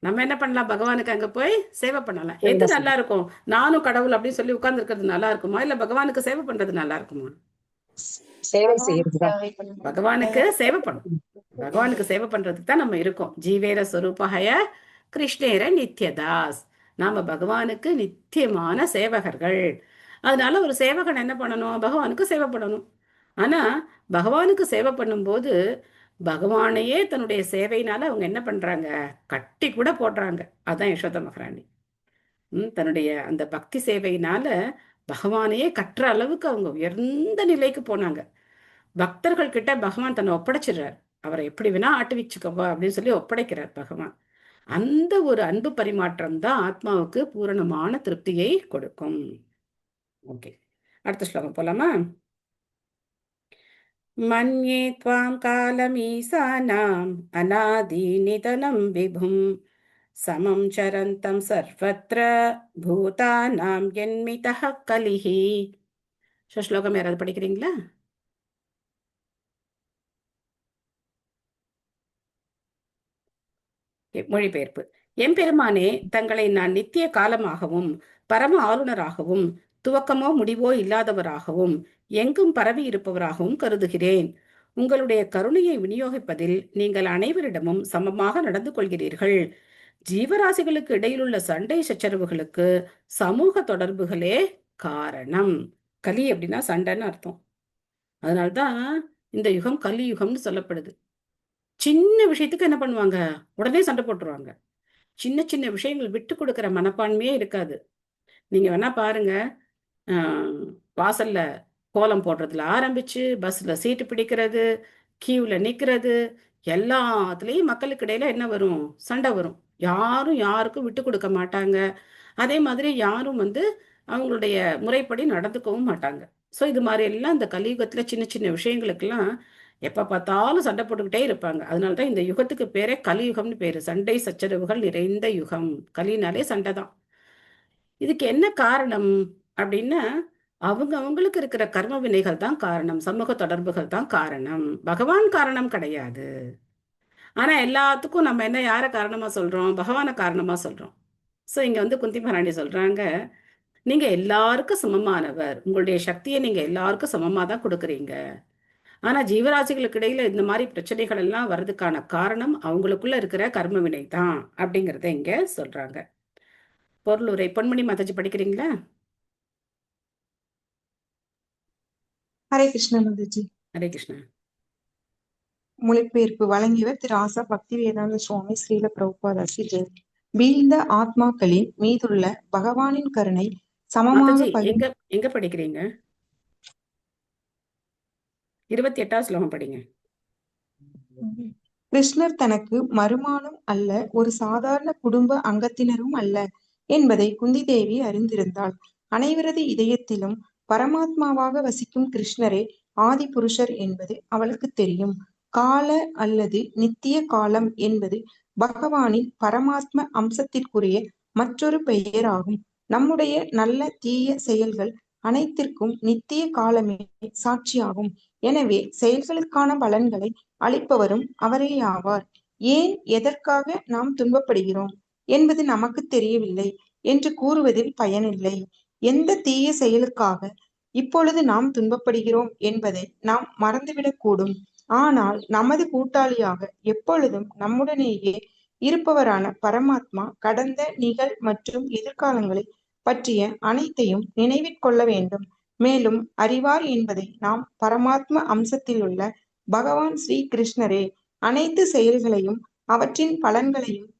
நம்ம என்ன பண்ணலாம்? பகவானுக்கு அங்க போய் சேவை பண்ணலாம். எது நல்லா இருக்கும்? நானும் கடவுள் அப்படின்னு சொல்லி உட்கார்ந்து இருக்கிறது நல்லா இருக்குமா, இல்ல பகவானுக்கு சேவை பண்றது நல்லா இருக்குமா? சேவை செய்யறதுதான். பகவானுக்கு சேவை பண்ணும். பகவானுக்கு சேவை பண்றதுக்கு தான் நம்ம இருக்கோம். ஜீவேர ஸ்வரூபஹய கிருஷ்ணேர நித்யதாஸ். நாம பகவானுக்கு நித்தியமான சேவகர்கள். அதனால ஒரு சேவகன் என்ன பண்ணணும்? பகவானுக்கு சேவை பண்ணணும். ஆனா பகவானுக்கு சேவை பண்ணும்போது பகவானையே தன்னுடைய சேவையினால அவங்க என்ன பண்றாங்க? கட்டி கூட போடுறாங்க. அதான் யசோதா மகாராணி. தன்னுடைய அந்த பக்தி சேவையினால பகவானையே கட்டுற அளவுக்கு அவங்க உயர்ந்த நிலைக்கு போனாங்க. பக்தர்கள் கிட்ட பகவான் தன்னை ஒப்படைச்சிடுறார். அவரை எப்படி வேணா ஆட்டுவிச்சுக்கவா அப்படின்னு சொல்லி ஒப்படைக்கிறார் பகவான். அந்த ஒரு அன்பு பரிமாற்றம் தான் ஆத்மாவுக்கு பூரணமான திருப்தியை கொடுக்கும். ஓகே, அடுத்த ஸ்லோகம் போலாமா? மன்யே த்வாம் காலமீசானாம் அநாதி நிதனம் விபும் சமம் சரந்தம் சர்வத்ர பூதானாம் யன்மிதஹ கலிஹி. ஸ்லோகம் யாராவது படிக்கிறீங்களா? மொழிபெயர்ப்பு. எம்பெருமானே, தங்களை நான் நித்திய காலமாகவும் பரம ஆளுநராகவும் துவக்கமோ முடிவோ இல்லாதவராகவும் எங்கும் பரவி இருப்பவராகவும் கருதுகிறேன். உங்களுடைய கருணையை விநியோகிப்பதில் நீங்கள் அனைவரிடமும் சமமாக நடந்து கொள்கிறீர்கள். ஜீவராசிகளுக்கு இடையிலுள்ள சண்டை சச்சரவுகளுக்கு சமூக தொடர்புகளே காரணம். கலி அப்படின்னா சண்டைன்னு அர்த்தம். அதனால்தான் இந்த யுகம் கலி யுகம்னு சொல்லப்படுது. சின்ன விஷயத்துக்கு என்ன பண்ணுவாங்க? உடனே சண்டை போட்டுருவாங்க. சின்ன சின்ன விஷயங்கள் விட்டு கொடுக்கிற மனப்பான்மையே இருக்காது. நீங்க வேணா பாருங்க, வாசல்ல கோலம் போடுறதுல ஆரம்பிச்சு பஸ்ல சீட்டு பிடிக்கிறது, கியூல நிக்கிறது, எல்லாத்துலயும் மக்களுக்கு இடையில என்ன வரும்? சண்டை வரும். யாரும் யாருக்கும் விட்டு கொடுக்க மாட்டாங்க. அதே மாதிரி யாரும் வந்து அவங்களுடைய முறைப்படி நடந்துக்கவும் மாட்டாங்க. ஸோ இது மாதிரி எல்லாம் இந்த கலியுகத்துல சின்ன சின்ன விஷயங்களுக்கெல்லாம் எப்ப பார்த்தாலும் சண்டை போட்டுக்கிட்டே இருப்பாங்க. அதனாலதான் இந்த யுகத்துக்கு பேரே கலியுகம்னு பேரு. சண்டை சச்சரவுகள் நிறைந்த யுகம். கலினாலே சண்டை தான். இதுக்கு என்ன காரணம் அப்படின்னா, அவங்களுக்கு இருக்கிற கர்ம வினைகள் தான் காரணம், சமூக தொடர்புகள் தான் காரணம், பகவான் காரணம் கிடையாது. ஆனா எல்லாத்துக்கும் நம்ம என்ன யாரை காரணமா சொல்றோம்? பகவானை காரணமா சொல்றோம். ஸோ இங்க வந்து குந்தி மகாராணி சொல்றாங்க, நீங்க எல்லாருக்கும் சமமானவர், உங்களுடைய சக்தியை நீங்க எல்லாருக்கும் சமமா தான் கொடுக்குறீங்க. ஆனா ஜீவராசிகளுக்கு இடையில இந்த மாதிரி பிரச்சனைகள் எல்லாம் வர்றதுக்கான காரணம் அவங்களுக்குள்ள இருக்கிற கர்ம வினை தான் அப்படிங்கறத இங்க சொல்றாங்க. பொருளுரை பொன்மணி மாதாஜி படிக்கிறீங்களா? ஹரே கிருஷ்ண மாதாஜி. ஹரே கிருஷ்ணா. மொழிபெயர்ப்பு வழங்கியவர் திரு ஆசா பக்தி வேதாந்த சுவாமி ஸ்ரீல பிரபுபாதாசி ஜெய். வீழ்ந்த ஆத்மாக்களின் மீதுள்ள பகவானின் கருணை சமமாக மாதாஜி எங்க படிக்கிறீங்க? 28வது ஸ்லோகம் படிங்க. கிருஷ்ணர் தனக்கு மறுமானும் அல்ல, ஒரு சாதாரண குடும்ப அங்கத்தினரும் அல்ல என்பதை குந்தி தேவி அறிந்திருந்தாள். அனைவரது இதயத்திலும் பரமாத்மாவாக வசிக்கும் கிருஷ்ணரே ஆதி புருஷர் என்பது அவளுக்கு தெரியும். கால அல்லது நித்திய காலம் என்பது பகவானின் பரமாத்ம அம்சத்திற்குரிய மற்றொரு பெயர் ஆகும். நம்முடைய நல்ல தீய செயல்கள் அனைத்திற்கும் நித்திய காலமே சாட்சியாகும். எனவே செயல்களுக்கான பலன்களை அளிப்பவரும் அவரேயாவார். ஏன் எதற்காக நாம் துன்பப்படுகிறோம் என்பது நமக்கு தெரியவில்லை என்று கூறுவதில் பயனில்லை. எந்த தீய செயலுக்காக இப்பொழுது நாம் துன்பப்படுகிறோம் என்பதை நாம் மறந்துவிடக்கூடும். ஆனால் நமது கூட்டாளியாக எப்பொழுதும் நம்முடனேயே இருப்பவரான பரமாத்மா கடந்த, நிகழ் மற்றும் எதிர்காலங்களை பற்றிய அனைத்தையும் நினைவிற்கொள்ள வேண்டும், மேலும் அறிவார் என்பதை நாம் பரமாத்ம அம்சத்தில் உள்ள பகவான் ஸ்ரீ கிருஷ்ணரே அனைத்து செயல்களையும் அவற்றின் பலன்களையும்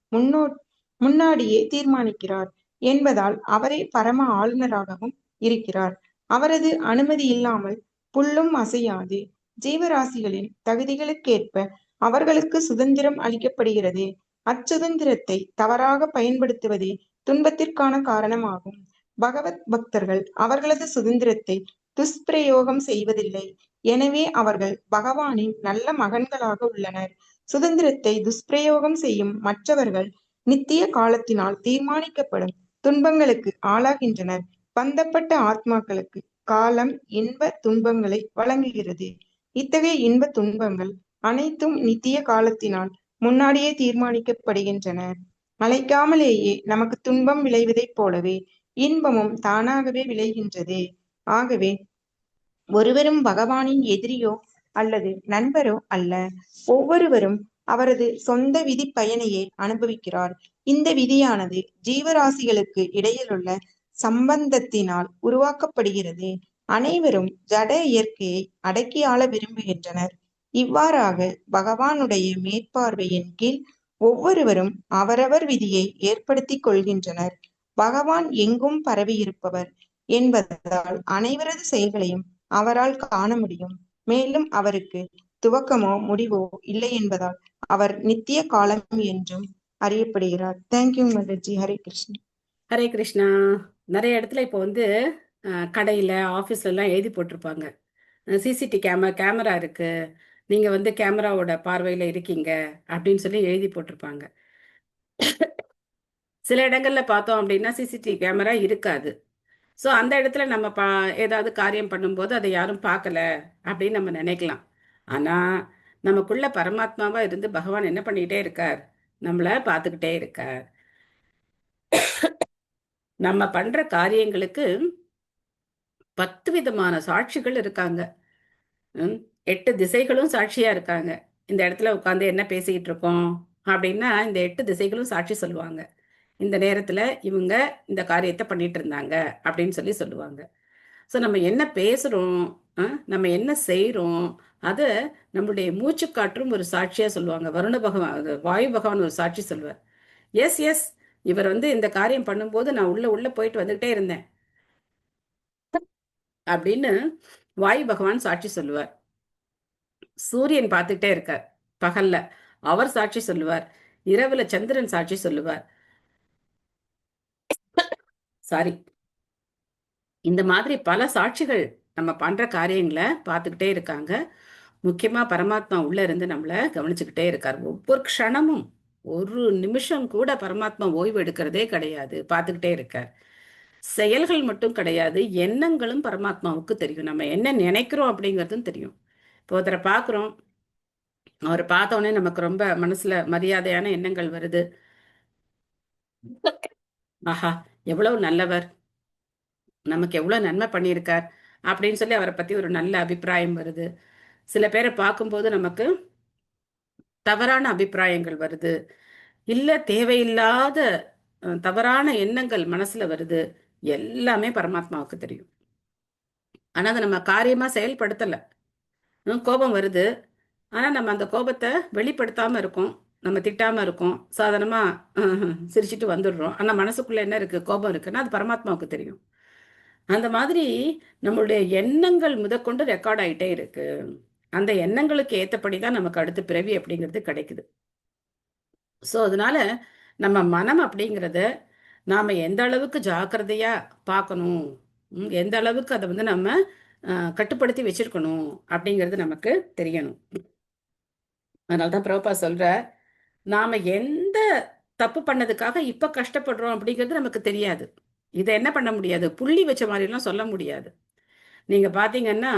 முன்னாடியே தீர்மானிக்கிறார் என்பதால் அவரே பரம ஆளுநராகவும் இருக்கிறார். அவரது அனுமதி இல்லாமல் புல்லும் அசையாது. ஜீவராசிகளின் தகுதிகளுக்கேற்ப அவர்களுக்கு சுதந்திரம் அளிக்கப்படுகிறது. அச்சுதந்திரத்தை தவறாக பயன்படுத்துவதே துன்பத்திற்கான காரணமாகும். பகவத் பக்தர்கள் அவர்களது சுதந்திரத்தை துஷ்பிரயோகம் செய்வதில்லை. எனவே அவர்கள் பகவானின் நல்ல மகன்களாக உள்ளனர். சுதந்திரத்தை துஷ்பிரயோகம் செய்யும் மற்றவர்கள் நித்திய காலத்தினால் தீர்மானிக்கப்படும் துன்பங்களுக்கு ஆளாகின்றனர். பந்தப்பட்ட ஆத்மாக்களுக்கு காலம் இன்ப துன்பங்களை வழங்குகிறது. இத்தகைய இன்ப துன்பங்கள் அனைத்தும் நித்திய காலத்தினால் முன்னாடியே தீர்மானிக்கப்படுகின்றன. அழைக்காமலேயே நமக்கு துன்பம் விளைவதைப் போலவே இன்பமும் தானாகவே விளைகின்றது. ஆகவே ஒருவரும் பகவானின் எதிரியோ அல்லது நண்பரோ அல்ல. ஒவ்வொருவரும் அவரது சொந்த விதி பயனையே அனுபவிக்கிறார். இந்த விதியானது ஜீவராசிகளுக்கு இடையிலுள்ள சம்பந்தத்தினால் உருவாக்கப்படுகிறது. அனைவரும் ஜட இயற்கையை அடக்கி ஆள விரும்புகின்றனர். இவ்வாறாக பகவானுடைய மேற்பார்வையின் கீழ் ஒவ்வொருவரும் அவரவர் விதியை ஏற்படுத்திக் கொள்கின்றனர். பகவான் எங்கும் பரவியிருப்பவர் என்பதால் அனைவரது செயல்களையும் அவரால் காண முடியும். மேலும் அவருக்கு துவக்கமோ முடிவோ இல்லை என்பதால் அவர் நித்திய காலம் என்றும் அறியப்படுகிறார். தேங்க்யூ மதர்ஜி. ஹரே கிருஷ்ணா. ஹரே கிருஷ்ணா. நிறைய இடத்துல இப்போ கடையில் ஆஃபீஸ்ல எல்லாம் எழுதி போட்டிருப்பாங்க, சிசிடி கேமரா இருக்கு, நீங்க கேமராவோட பார்வையில இருக்கீங்க அப்படின்னு சொல்லி எழுதி போட்டிருப்பாங்க. சில இடங்கள்ல பார்த்தோம் அப்படின்னா சிசிடிவி கேமரா இருக்காது. ஸோ அந்த இடத்துல நம்ம ஏதாவது காரியம் பண்ணும்போது அதை யாரும் பார்க்கல அப்படின்னு நம்ம நினைக்கலாம். ஆனால் நமக்குள்ள பரமாத்மாவா இருந்து பகவான் என்ன பண்ணிக்கிட்டே இருக்கார், நம்மளை பார்த்துக்கிட்டே இருக்கார். நம்ம பண்ற காரியங்களுக்கு 10 விதமான சாட்சிகள் இருக்காங்க. 8 திசைகளும் சாட்சியா இருக்காங்க. இந்த இடத்துல உட்காந்து என்ன பேசிக்கிட்டு இருக்கோம் அப்படின்னா இந்த 8 திசைகளும் சாட்சி சொல்லுவாங்க. இந்த நேரத்துல இவங்க இந்த காரியத்தை பண்ணிட்டு இருந்தாங்க அப்படின்னு சொல்லி சொல்லுவாங்க. ஸோ நம்ம என்ன பேசுறோம், நம்ம என்ன செய்யறோம், அதை நம்மளுடைய மூச்சு காற்றும் ஒரு சாட்சியா சொல்லுவாங்க. வருண பகவான், வாயு பகவான் ஒரு சாட்சி சொல்லுவார். எஸ் இவர் இந்த காரியம் பண்ணும்போது நான் உள்ள போயிட்டு வந்துகிட்டே இருந்தேன் அப்படின்னு வாயு பகவான் சாட்சி சொல்லுவார். சூரியன் பார்த்துக்கிட்டே இருக்கார் பகல்ல, அவர் சாட்சி சொல்லுவார். இரவுல சந்திரன் சாட்சி சொல்லுவார். சாரி, இந்த மாதிரி பல சாட்சிகள் நம்ம பண்ற காரியங்களை பார்த்துக்கிட்டே இருக்காங்க. முக்கியமா பரமாத்மா உள்ள இருந்து நம்மளை கவனிச்சுக்கிட்டே இருக்கார். ஒவ்வொரு க்ஷணமும், ஒரு நிமிஷம் கூட பரமாத்மா ஓய்வு எடுக்கிறதே கிடையாது, பார்த்துக்கிட்டே இருக்கார். செயல்கள் மட்டும் கிடையாது, எண்ணங்களும் பரமாத்மாவுக்கு தெரியும். நம்ம என்ன நினைக்கிறோம் அப்படிங்கிறதும் தெரியும். இப்போ ஒருத்தரை பார்க்குறோம், அவரை பார்த்த உடனே நமக்கு ரொம்ப மனசுல மரியாதையான எண்ணங்கள் வருது. ஆஹா, எவ்வளவு நல்லவர், நமக்கு எவ்வளவு நன்மை பண்ணியிருக்கார் அப்படின்னு சொல்லி அவரை பத்தி ஒரு நல்ல அபிப்பிராயம் வருது. சில பேரை பார்க்கும்போது நமக்கு தவறான அபிப்பிராயங்கள் வருது, இல்ல தேவையில்லாத தவறான எண்ணங்கள் மனசுல வருது. எல்லாமே பரமாத்மாவுக்கு தெரியும். ஆனா அதை நம்ம காரியமா செயல்படுத்தலை. கோபம் வருது, ஆனா நம்ம அந்த கோபத்தை வெளிப்படுத்தாம இருக்கோம், நம்ம திட்டாம இருக்கோம், சாதாரணமா சிரிச்சிட்டு வந்துடுறோம். ஆனா மனசுக்குள்ள என்ன இருக்கு, கோபம் இருக்குன்னா அது பரமாத்மாவுக்கு தெரியும். அந்த மாதிரி நம்மளுடைய எண்ணங்கள் முதற்கொண்டு ரெக்கார்ட் ஆயிட்டே இருக்கு. அந்த எண்ணங்களுக்கு ஏத்தபடி தான் நமக்கு அடுத்த பிறவி அப்படிங்கிறது கிடைக்குது. ஸோ அதனால நம்ம மனம் அப்படிங்கிறத நாம எந்த அளவுக்கு ஜாக்கிரதையா பார்க்கணும், எந்த அளவுக்கு அதை வந்து நம்ம கட்டுப்படுத்தி வச்சிருக்கணும் அப்படிங்கிறது நமக்கு தெரியணும். அதனாலதான் பிரபுபா சொல்ற, நாம எந்த தப்பு பண்ணதுக்காக இப்ப கஷ்டப்படுறோம் அப்படிங்கிறது நமக்கு தெரியாது. இதை என்ன பண்ண முடியாது, புள்ளி வச்ச மாதிரி எல்லாம் சொல்ல முடியாது. நீங்க பாத்தீங்கன்னா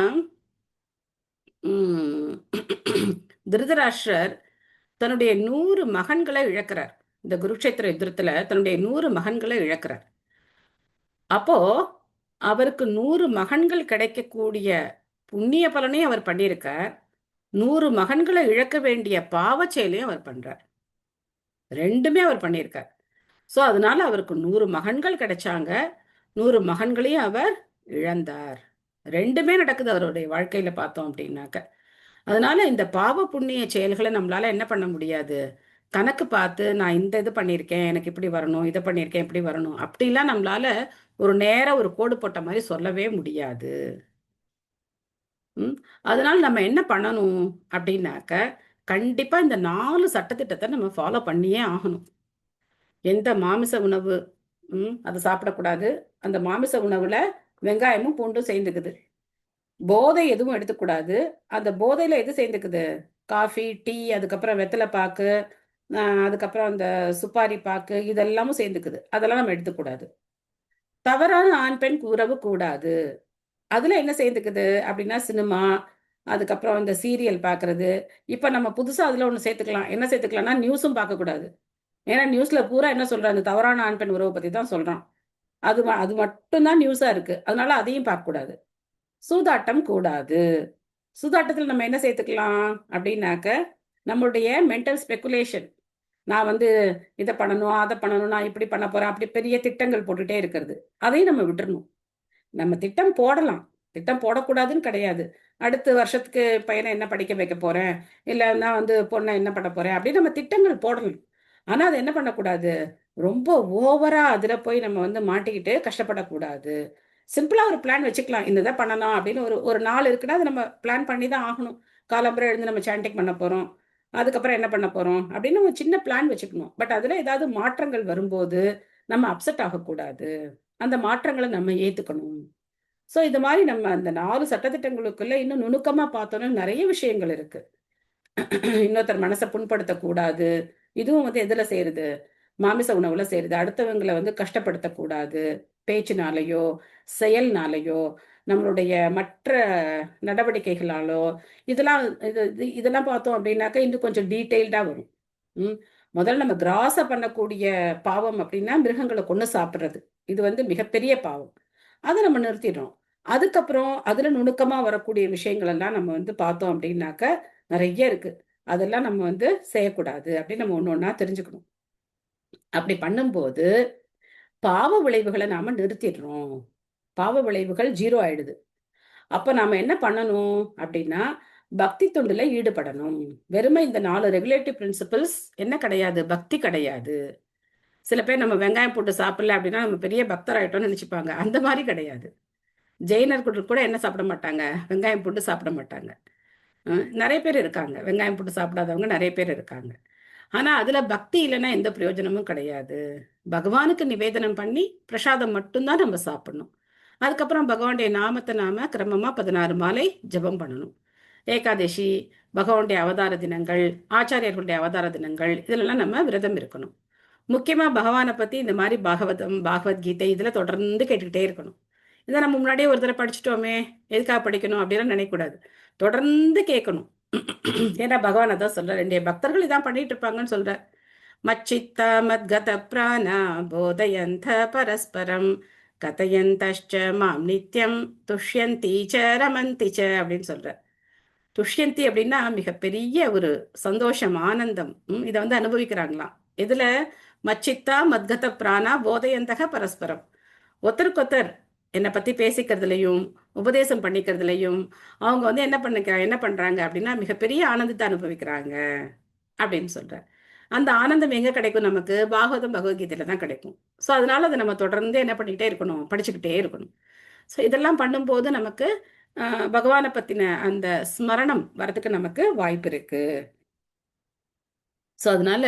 உம் திருதராஷ்டிரர் தன்னுடைய 100 மகன்களை இழக்கிறார். இந்த குருக்ஷேத்திர யுத்தத்துல தன்னுடைய 100 மகன்களை இழக்கிறார். அப்போ அவருக்கு 100 மகன்கள் கிடைக்கக்கூடிய புண்ணிய பலனையும் அவர் பண்ணியிருக்கார், 100 மகன்களை இழக்க வேண்டிய பாவச் செயலையும் அவர் பண்றார். ரெண்டுமே அவர் பண்ணியிருக்கார். ஸோ அதனால அவருக்கு 100 மகன்கள் கிடைச்சாங்க, 100 மகன்களையும் அவர் இழந்தார். ரெண்டுமே நடக்குது அவருடைய வாழ்க்கையில பார்த்தோம் அப்படின்னாக்க. அதனால இந்த பாவ புண்ணிய செயல்களை நம்மளால என்ன பண்ண முடியாது, கணக்கு பார்த்து நான் இந்த இது பண்ணியிருக்கேன், எனக்கு இப்படி வரணும், இதை பண்ணியிருக்கேன், இப்படி வரணும், அப்படிலாம் நம்மளால ஒரு நேரம் ஒரு கோடு போட்ட மாதிரி சொல்லவே முடியாது. அதனால நம்ம என்ன பண்ணணும் அப்படின்னாக்க, கண்டிப்பா இந்த 4 சட்டத்திட்டத்தை நம்ம ஃபாலோ பண்ணியே ஆகணும். எந்த மாமிச உணவு அதை சாப்பிடக்கூடாது, அந்த மாமிச உணவுல வெங்காயமும் பூண்டும் சேர்ந்துக்குது. போதை எதுவும் எடுத்துக்கூடாது, அந்த போதையில எது சேர்ந்துக்குது, காஃபி, டீ, அதுக்கப்புறம் வெத்தலை பாக்கு, அதுக்கப்புறம் அந்த சுப்பாரி பாக்கு, இதெல்லாமும் சேர்ந்துக்குது. அதெல்லாம் நம்ம எடுத்துக்கூடாது. தவறான ஆண் பெண் உறவு கூடாது. அதுல என்ன சேர்ந்துக்குது அப்படின்னா சினிமா, அதுக்கப்புறம் இந்த சீரியல் பார்க்கறது. இப்ப நம்ம புதுசா அதுல ஒண்ணு சேர்த்துக்கலாம். என்ன சேர்த்துக்கலாம்னா நியூஸும் பார்க்கக்கூடாது. ஏன்னா நியூஸ்ல பூரா என்ன சொல்றாங்க, தவறான ஆண் பெண் உறவை பத்தி தான் சொல்றான். அது மட்டும்தான் நியூஸா இருக்கு. அதனால அதையும் பார்க்கக்கூடாது. சூதாட்டம் கூடாது. சூதாட்டத்தில் நம்ம என்ன சேர்த்துக்கலாம் அப்படின்னாக்க, நம்மளுடைய மென்டல் ஸ்பெகுலேஷன், நான் வந்து இதை பண்ணணும், அதை பண்ணணும், நான் இப்படி பண்ண போறேன், அப்படி பெரிய திட்டங்கள் போட்டுட்டே இருக்கிறது, அதையும் நம்ம விட்டுறணும். நம்ம திட்டம் போடலாம், திட்டம் போடக்கூடாதுன்னு கிடையாது. அடுத்த வருஷத்துக்கு பையனை என்ன படிக்க வைக்க போறேன், இல்லை நான் வந்து பொண்ணை என்ன பண்ண போறேன் அப்படின்னு நம்ம திட்டங்கள் போடணும். ஆனா அது என்ன பண்ணக்கூடாது, ரொம்ப ஓவரா அதுல போய் நம்ம வந்து மாட்டிக்கிட்டு கஷ்டப்படக்கூடாது. சிம்பிளா ஒரு பிளான் வச்சுக்கலாம், இந்த இதை பண்ணலாம் அப்படின்னு ஒரு நாள் இருக்குன்னா அதை நம்ம பிளான் பண்ணி தான் ஆகணும். காலம்பரம் எழுந்து நம்ம சாண்டிங் பண்ண போறோம், அதுக்கப்புறம் என்ன பண்ண போறோம் அப்படின்னு ஒரு சின்ன பிளான் வச்சுக்கணும். பட் அதுல ஏதாவது மாற்றங்கள் வரும்போது நம்ம அப்செட் ஆகக்கூடாது, அந்த மாற்றங்களை நம்ம ஏத்துக்கணும். ஸோ இது மாதிரி நம்ம அந்த 4 சட்டத்திட்டங்களுக்குள்ள இன்னும் நுணுக்கமா பார்த்தோம்னா நிறைய விஷயங்கள் இருக்கு. இன்னொருத்தர் மனசை புண்படுத்தக்கூடாது, இதுவும் வந்து எதுல சேருது, மாமிச உணவுல சேருது. அடுத்தவங்களை வந்து கஷ்டப்படுத்தக்கூடாது, பேச்சினாலேயோ செயல்னாலேயோ நம்மளுடைய மற்ற நடவடிக்கைகளாலோ. இதெல்லாம் பார்த்தோம் அப்படின்னாக்க இன்னும் கொஞ்சம் டீட்டெயில்டா வரும். முதல்ல நம்ம கிராஸா பண்ணக்கூடிய பாவம் அப்படின்னா மிருகங்களை கொண்டு சாப்பிட்றது, இது வந்து மிகப்பெரிய பாவம். அதை நம்ம நிறுத்திடுறோம். அதுக்கப்புறம் அதுல நுணுக்கமா வரக்கூடிய விஷயங்கள் எல்லாம் நம்ம வந்து பார்த்தோம் அப்படின்னாக்க நிறைய இருக்கு. அதெல்லாம் நம்ம வந்து செய்யக்கூடாது அப்படின்னு நம்ம ஒண்ணு ஒண்ணா தெரிஞ்சுக்கணும். அப்படி பண்ணும்போது பாவ விளைவுகளை நாம நிறுத்திடுறோம், பாவ விளைவுகள் 0 ஆயிடுது. அப்ப நாம என்ன பண்ணணும் அப்படின்னா பக்தி தொண்டுல ஈடுபடணும். வெறுமை இந்த 4 ரெகுலேட்டிவ் பிரின்சிபிள்ஸ் என்ன கிடையாது, பக்தி கிடையாது. சில பேர் நம்ம வெங்காயம் போட்டு சாப்பிடல அப்படின்னா நம்ம பெரிய பக்தர் ஆயிட்டோம்னு நினைச்சுப்பாங்க. அந்த மாதிரி கிடையாது. ஜெயினர்கள் கூட என்ன சாப்பிட மாட்டாங்க, வெங்காயம் போட்டு சாப்பிட மாட்டாங்க. நிறைய பேர் இருக்காங்க, வெங்காயம் போட்டு சாப்பிடாதவங்க நிறைய பேர் இருக்காங்க. ஆனா அதுல பக்தி இல்லைன்னா எந்த பிரயோஜனமும் கிடையாது. பகவானுக்கு நிவேதனம் பண்ணி பிரசாதம் மட்டும்தான் நம்ம சாப்பிடணும். அதுக்கப்புறம் பகவானுடைய நாமத்தை நாம கிரமமா 16 மாலை ஜபம் பண்ணணும். ஏகாதசி, பகவானுடைய அவதார தினங்கள், ஆச்சாரியர்களுடைய அவதார தினங்கள், இதுலெல்லாம் நம்ம விரதம் இருக்கணும். முக்கியமா பகவானை பத்தி இந்த மாதிரி பகவத்கீதை இதுல தொடர்ந்து கேட்டுக்கிட்டே இருக்கணும். இதை நம்ம முன்னாடியே ஒரு தடவை படிச்சுட்டோமே, எதுக்காக படிக்கணும் அப்படிலாம் நினைக்கக்கூடாது, தொடர்ந்து கேட்கணும். ஏன்னா பகவான் அதான் சொல்ற, என்னுடைய பக்தர்கள் இதான் பண்ணிட்டு இருப்பாங்கன்னு சொல்ற. மச்சித்த மத்கத பிராணா போதயந்த பரஸ்பரம் கதயந்தஷ்ச மாம் நித்யம் துஷ்யந்தி ச ரமந்தி ச அப்படின்னு சொல்ற. துஷ்யந்தி அப்படின்னா மிகப்பெரிய ஒரு சந்தோஷம், ஆனந்தம். இதை வந்து அனுபவிக்கிறாங்களாம். இதுல மச்சித்தா மத்கத பிராணா போதயந்தக பரஸ்பரம், ஒருத்தருக்கொத்தர் என்னை பத்தி பேசிக்கிறதுலையும் உபதேசம் பண்ணிக்கிறதுலையும் அவங்க வந்து என்ன பண்றாங்க அப்படின்னா மிகப்பெரிய ஆனந்தத்தை அனுபவிக்கிறாங்க அப்படின்னு சொல்றார். அந்த ஆனந்தம் எங்க கிடைக்கும்? நமக்கு பாகவதம் பகவத்கீதையில தான் கிடைக்கும். ஸோ அதனால அதை நம்ம தொடர்ந்து என்ன பண்ணிக்கிட்டே இருக்கணும், படிச்சுக்கிட்டே இருக்கணும். ஸோ இதெல்லாம் பண்ணும்போது நமக்கு பகவானை பத்தின அந்த ஸ்மரணம் வரதுக்கு நமக்கு வாய்ப்பு இருக்கு. ஸோ அதனால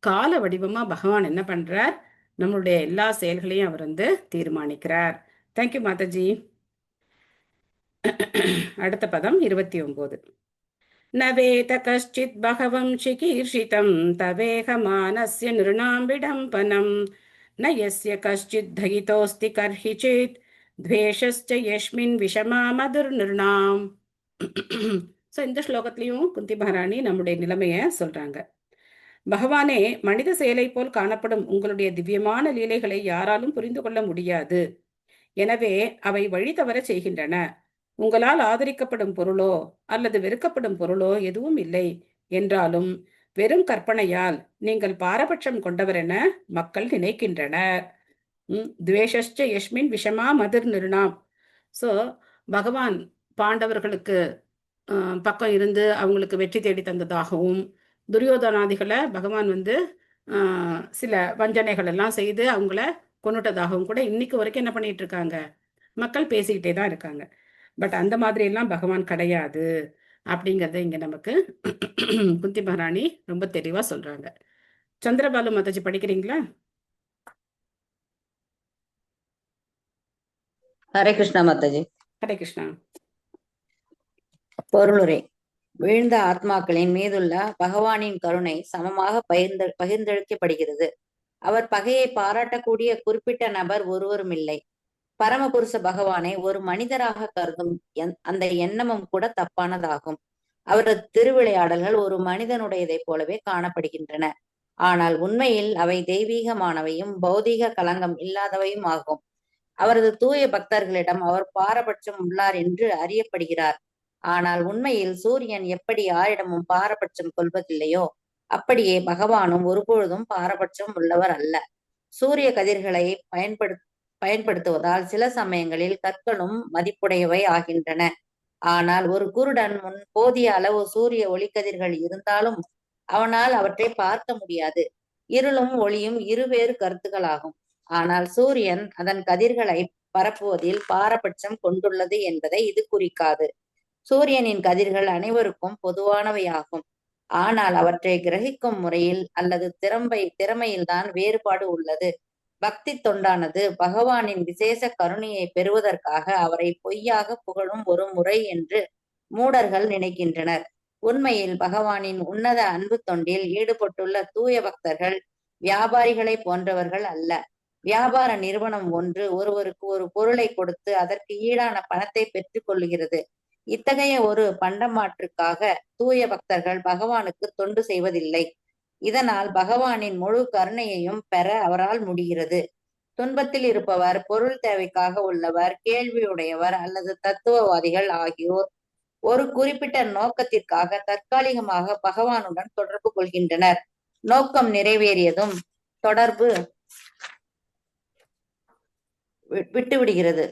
கால வடிவமா பகவான் என்ன பண்றார், நம்மளுடைய எல்லா செயல்களையும் அவர் வந்து தீர்மானிக்கிறார். தேங்க்யூ மாதாஜி. அடுத்த பதம் 29. நவேத கஷ்டித் பகவம் சிகீர்ஷிதம் தவேகமானஸ்ய நிருணாம் விடம்பனம் ந யஸ்ய கஷ்டித் தகிதோஸ்தி கர்ஹி சேத் துவேஷஸ்ச யஸ்மின் விஷமா மதுர் நிருணாம். ஸோ இந்த ஸ்லோகத்திலையும் குந்தி மகாராணி நம்முடைய நிலைமைய சொல்றாங்க. பகவானே, மனித செயலை போல் காணப்படும் உங்களுடைய திவ்யமான லீலைகளை யாராலும் புரிந்து கொள்ள முடியாது. எனவே அவை வழி தவற செய்கின்றன. உங்களால் ஆதரிக்கப்படும் பொருளோ அல்லது வெறுக்கப்படும் பொருளோ எதுவும் இல்லை என்றாலும் வெறும் கற்பனையால் நீங்கள் பாரபட்சம் கொண்டவர் என மக்கள் நினைக்கின்றனர். துவேஷஸ்ச யஸ்மின் விஷமா மதுர் நிருணாம். ஸோ பகவான் பாண்டவர்களுக்கு பக்கம் இருந்து அவங்களுக்கு வெற்றி தேடி தந்ததாகவும், துரியோதனாதிகளை பகவான் வந்து சில வஞ்சனைகள் எல்லாம் செய்து அவங்கள கொண்டுட்டதாகவும் கூட இன்னைக்கு வரைக்கும் என்ன பண்ணிட்டு இருக்காங்க, மக்கள் பேசிக்கிட்டே தான் இருக்காங்க. பட் அந்த மாதிரி எல்லாம் பகவான் கிடையாது அப்படிங்கறத இங்க நமக்கு குந்தி மகாராணி ரொம்ப தெளிவா சொல்றாங்க. சந்திரபாலு மாதாஜி படிக்கிறீங்களா? ஹரே கிருஷ்ணா மாதாஜி. ஹரே கிருஷ்ணா. பொருளுரை. வீழ்ந்த ஆத்மாக்களின் மீதுள்ள பகவானின் கருணை சமமாக பகிர்ந்தளிக்கப்படுகிறது. அவர் பகையை பாராட்டக்கூடிய குறிப்பிட்ட நபர் ஒருவரும் இல்லை. பரமபுருஷ பகவானை ஒரு மனிதராக கருதும் அந்த எண்ணமும் கூட தப்பானதாகும். அவரது திருவிளையாடல்கள் ஒரு மனிதனுடையதைப் போலவே காணப்படுகின்றன. ஆனால் உண்மையில் அவை தெய்வீகமானவையும் பௌதீக களங்கம் இல்லாதவையும் ஆகும். அவரது தூய பக்தர்களிடம் அவர் பாரபட்சம் உள்ளார் என்று அறியப்படுகிறார். ஆனால் உண்மையில் சூரியன் எப்படி யாரிடமும் பாரபட்சம் கொள்வதில்லையோ அப்படியே பகவானும் ஒருபொழுதும் பாரபட்சம் உள்ளவர் அல்ல. சூரிய கதிர்களை பயன்படுத்துவதால் சில சமயங்களில் கற்களும் மதிப்புடையவை ஆகின்றன. ஆனால் ஒரு குருடன் முன் போதிய அளவு சூரிய ஒளிக்கதிர்கள் இருந்தாலும் அவனால் அவற்றை பார்க்க முடியாது. இருளும் ஒளியும் இருவேறு கருத்துக்களாகும். ஆனால் சூரியன் அதன் கதிர்களை பரப்புவதில் பாரபட்சம் கொண்டுள்ளது என்பதை இது குறிக்காது. சூரியனின் கதிர்கள் அனைவருக்கும் பொதுவானவையாகும். ஆனால் அவற்றை கிரகிக்கும் முறையில் அல்லது திறமையில்தான் வேறுபாடு உள்ளது. பக்தி தொண்டானது பகவானின் விசேஷ கருணையை பெறுவதற்காக அவரை பொய்யாக புகழும் ஒரு முறை என்று மூடர்கள் நினைக்கின்றனர். உண்மையில் பகவானின் உன்னத அன்பு தொண்டில் ஈடுபட்டுள்ள தூய பக்தர்கள் வியாபாரிகளை போன்றவர்கள் அல்ல. வியாபார நிறுவனம் ஒருவருக்கு ஒரு பொருளை கொடுத்து அதற்கு ஈடான பணத்தை பெற்றுக் கொள்ளுகிறது. இத்தகைய ஒரு பண்டமாற்றுக்காக தூய பக்தர்கள் பகவானுக்கு தொண்டு செய்வதில்லை. இதனால் பகவானின் முழு கருணையையும் பெற அவரால் முடிகிறது. துன்பத்தில் இருப்பவர், பொருள் தேவைக்காக உள்ளவர், கேள்வியுடையவர் அல்லது தத்துவவாதிகள் ஆகியோர் ஒரு குறிப்பிட்ட நோக்கத்திற்காக தற்காலிகமாக பகவானுடன் தொடர்பு கொள்கின்றனர். நோக்கம் நிறைவேறியதும் தொடர்பு விட்டுவிடுகிறது.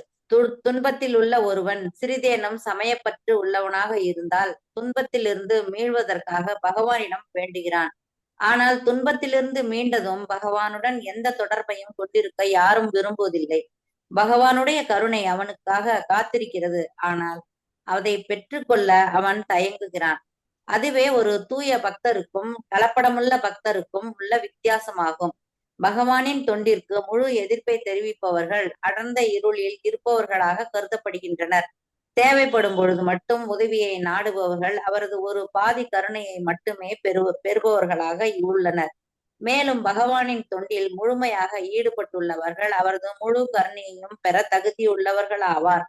துன்பத்தில் உள்ள ஒருவன் சிறிதேனும் சமயப்பற்று உள்ளவனாக இருந்தால் துன்பத்திலிருந்து மீள்வதற்காக பகவானிடம் வேண்டுகிறான். ஆனால் துன்பத்திலிருந்து மீண்டதும் பகவானுடன் எந்த தொடர்பையும் கொண்டிருக்க யாரும் விரும்புவதில்லை. பகவானுடைய கருணை அவனுக்காக காத்திருக்கிறது. ஆனால் அதை பெற்றுக்கொள்ள அவன் தயங்குகிறான். அதுவே ஒரு தூய பக்தருக்கும் கலப்படமுள்ள பக்தருக்கும் உள்ள வித்தியாசமாகும். பகவானின் தொண்டிற்கு முழு எதிர்ப்பை தெரிவிப்பவர்கள் அடர்ந்த இருளில் இருப்பவர்களாக கருதப்படுகின்றனர். தேவைப்படும் பொழுது மட்டும் உதவியை நாடுபவர்கள் அவரது ஒரு பாதி கருணையை மட்டுமே பெறுபவர்களாக உள்ளனர். மேலும் பகவானின் தொண்டில் முழுமையாக ஈடுபட்டுள்ளவர்கள் அவரது முழு கருணையையும் பெற தகுதியுள்ளவர்கள் ஆவார்.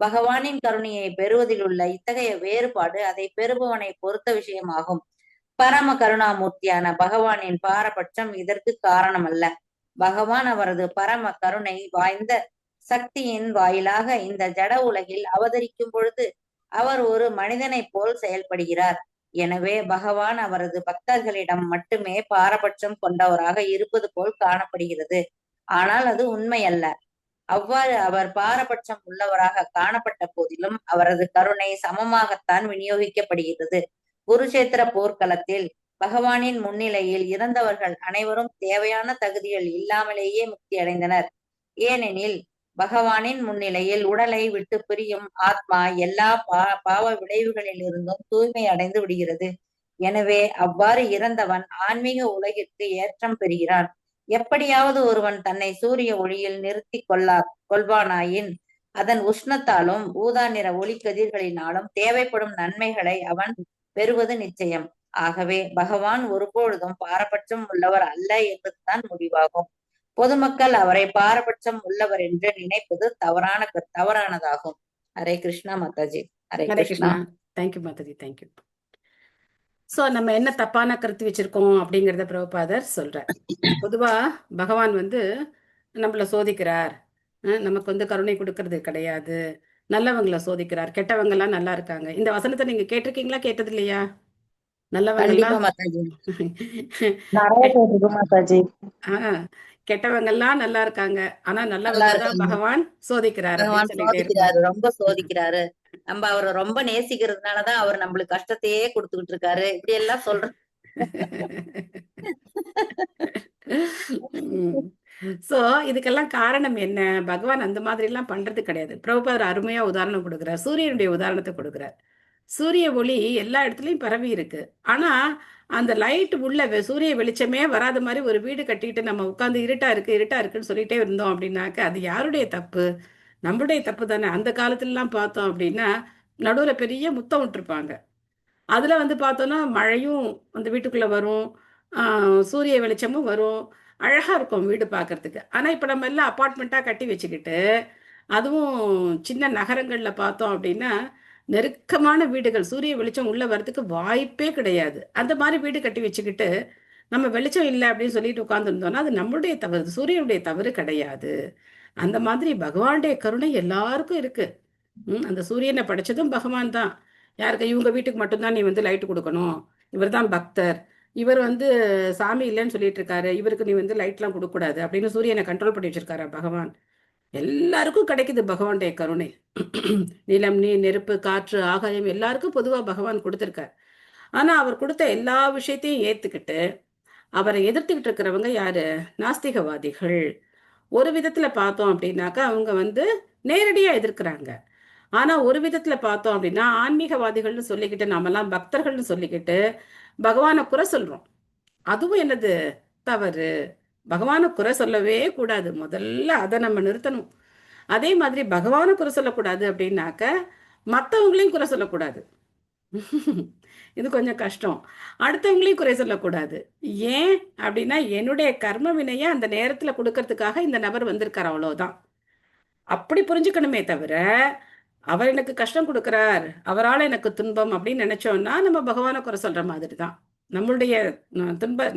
பகவானின் கருணையை பெறுவதில் உள்ள இத்தகைய வேறுபாடு அதை பெறுபவனை பொறுத்த விஷயமாகும். பரம கருணாமூர்த்தியான பகவானின் பாரபட்சம் இதற்கு காரணமல்ல. பகவான் அவரது பரம கருணை வாய்ந்த சக்தியின் வாயிலாக இந்த ஜட உலகில் அவதரிக்கும் பொழுது அவர் ஒரு மனிதனைப் போல் செயல்படுகிறார். எனவே பகவான் அவரது பக்தர்களிடம் மட்டுமே பாரபட்சம் கொண்டவராக இருப்பது போல் காணப்படுகிறது. ஆனால் அது உண்மையல்ல. அவ்வாறு அவர் பாரபட்சம் உள்ளவராக காணப்பட்ட போதிலும் அவரது கருணை சமமாகத்தான் விநியோகிக்கப்படுகிறது. குருஷேத்திர போர்க்களத்தில் பகவானின் முன்னிலையில் இறந்தவர்கள் அனைவரும் தேவையான தகுதிகள் இல்லாமலேயே முக்தி அடைந்தனர். ஏனெனில் பகவானின் முன்னிலையில் உடலை விட்டு பிரியும் ஆத்மா எல்லா பாவ விளைவுகளிலிருந்தும் தூய்மை அடைந்து விடுகிறது. எனவே அவ்வாறு இறந்தவன் ஆன்மீக உலகிற்கு ஏற்றம் பெறுகிறான். எப்படியாவது ஒருவன் தன்னை சூரிய ஒளியில் நிறுத்தி கொள்வானாயின் அதன் உஷ்ணத்தாலும் ஊதா நிற ஒளிக்கதிர்களினாலும் தேவைப்படும் நன்மைகளை அவன் பெறுவது நிச்சயம். ஆகவே பகவான் ஒருபொழுதும் பாரபட்சம் உள்ளவர் அல்ல என்பதுதான் முடிவாகும். பொதுமக்கள் அவரை பாரபட்சம் உள்ளவர் என்று நினைப்பது தவறானதாகும். Hare Krishna Mataji. Hare Hare Krishna. Krishna. Thank you Mataji, thank you. So நம்ம என்ன தப்பான கருத்து வச்சிருக்கோம் அப்படிங்கிறத பிரபுபாதர் சொல்றார். பொதுவா பகவான் வந்து நம்மள சோதிக்கிறார், நமக்கு வந்து கருணை கொடுக்கறது கிடையாது, நல்லவங்களை சோதிக்கிறார், கெட்டவங்கெல்லாம் நல்லா இருக்காங்க. இந்த வசனத்தை நீங்க கேட்டிருக்கீங்களா, கேட்டது இல்லையா? கண்டிப்பா நல்லவங்கெல்லாம் மாதாஜி. நிறைய கேட்டிருக்கு மாதாஜி. கெட்டவங்கெல்லாம் நல்லா இருக்காங்க, ஆனா நல்லா நல்லவங்க தான் இருக்காங்க. பகவான் சோதிக்கிறார் பகவான் அப்படின்னு சொல்லிட்டே இருப்பார். சோதிக்கிறாரு, ரொம்ப சோதிக்கிறாரு. நம்ம அவரை ரொம்ப நேசிக்கிறதுனாலதான் அவர் நம்மளுக்கு கஷ்டத்தையே கொடுத்துக்கிட்டு இருக்காரு. இப்படி எல்லாம் சொல்ற. சோ இதுக்கெல்லாம் காரணம் என்ன? பகவான் அந்த மாதிரி எல்லாம் பண்றது கிடையாது. பிரபுபாதர் அருமையா உதாரணம் கொடுக்கிறார், சூரியனுடைய உதாரணத்தை கொடுக்கிறார். சூரிய ஒளி எல்லா இடத்துலயும் பரவி இருக்கு. ஆனா அந்த லைட் உள்ள சூரிய வெளிச்சமே வராத மாதிரி ஒரு வீடு கட்டிட்டு நம்ம உட்காந்து இருட்டா இருக்குன்னு சொல்லிட்டே இருந்தோம் அப்படின்னாக்க அது யாருடைய தப்பு? நம்மளுடைய தப்பு தானே. அந்த காலத்துல எல்லாம் பார்த்தோம் அப்படின்னா நடுவுல பெரிய முத்தம் விட்டுருப்பாங்க. அதுல வந்து பார்த்தோம்னா மழையும் அந்த வீட்டுக்குள்ள வரும், சூரிய வெளிச்சமும் வரும், அழகா இருக்கும் வீடு பார்க்கறதுக்கு. ஆனா இப்ப நம்ம எல்லாம் அப்பார்ட்மெண்ட்டா கட்டி வச்சுக்கிட்டு, அதுவும் சின்ன நகரங்கள்ல பார்த்தோம் அப்படின்னா நெருக்கமான வீடுகள், சூரிய வெளிச்சம் உள்ள வர்றதுக்கு வாய்ப்பே கிடையாது. அந்த மாதிரி வீடு கட்டி வச்சுக்கிட்டு நம்ம வெளிச்சம் இல்லை அப்படின்னு சொல்லிட்டு உட்கார்ந்துருந்தோம்னா அது நம்மளுடைய தவறு, சூரியனுடைய தவறு கிடையாது. அந்த மாதிரி பகவானுடைய கருணை எல்லாருக்கும் இருக்கு. அந்த சூரியனை படைச்சதும் பகவான் தான். யாருக்கு? இவங்க வீட்டுக்கு மட்டும்தான் நீ வந்து லைட் கொடுக்கணும், இவர் தான் பக்தர், இவர் வந்து சாமி இல்லைன்னு சொல்லிட்டு இருக்காரு, இவருக்கு நீ வந்து லைட்லாம் கொடுக்கக்கூடாது அப்படின்னு சூரியனை கண்ட்ரோல் பண்ணி வச்சிருக்காரா பகவான்? எல்லாருக்கும் கிடைக்குது பகவானுடைய கருணை. நிலம், நீர், நெருப்பு, காற்று, ஆகாயம் எல்லாருக்கும் பொதுவா பகவான் கொடுத்திருக்கார். ஆனா அவர் கொடுத்த எல்லா விஷயத்தையும் ஏத்துக்கிட்டு அவரை எதிர்த்துக்கிட்டு இருக்கிறவங்க யாரு? நாஸ்திகவாதிகள். ஒரு விதத்துல பார்த்தோம் அப்படின்னாக்கா அவங்க வந்து நேரடியா எதிர்க்கிறாங்க. ஆனா ஒரு விதத்துல பார்த்தோம் அப்படின்னா ஆன்மீகவாதிகள்னு சொல்லிக்கிட்டு, நாமெல்லாம் பக்தர்கள்னு சொல்லிக்கிட்டு பகவானை குறை சொல்றோம். அதுவும் என்னது? தவறு. பகவானை குறை சொல்லவே கூடாது. முதல்ல அதை நம்ம நிறுத்தணும். அதே மாதிரி பகவானை குறை சொல்லக்கூடாது அப்படின்னாக்க மற்றவங்களையும் குறை சொல்லக்கூடாது. இது கொஞ்சம் கஷ்டம். அடுத்தவங்களையும் குறை சொல்லக்கூடாது. ஏன் அப்படின்னா என்னுடைய கர்ம வினையை அந்த நேரத்துல கொடுக்கறதுக்காக இந்த நபர் வந்திருக்கார், அவ்வளவுதான். அப்படி புரிஞ்சுக்கணுமே தவிர அவர் எனக்கு கஷ்டம் கொடுக்கிறார், அவரால் எனக்கு துன்பம் அப்படின்னு நினைச்சோம்னா நம்ம பகவானை குறை சொல்ற மாதிரி தான். நம்மளுடைய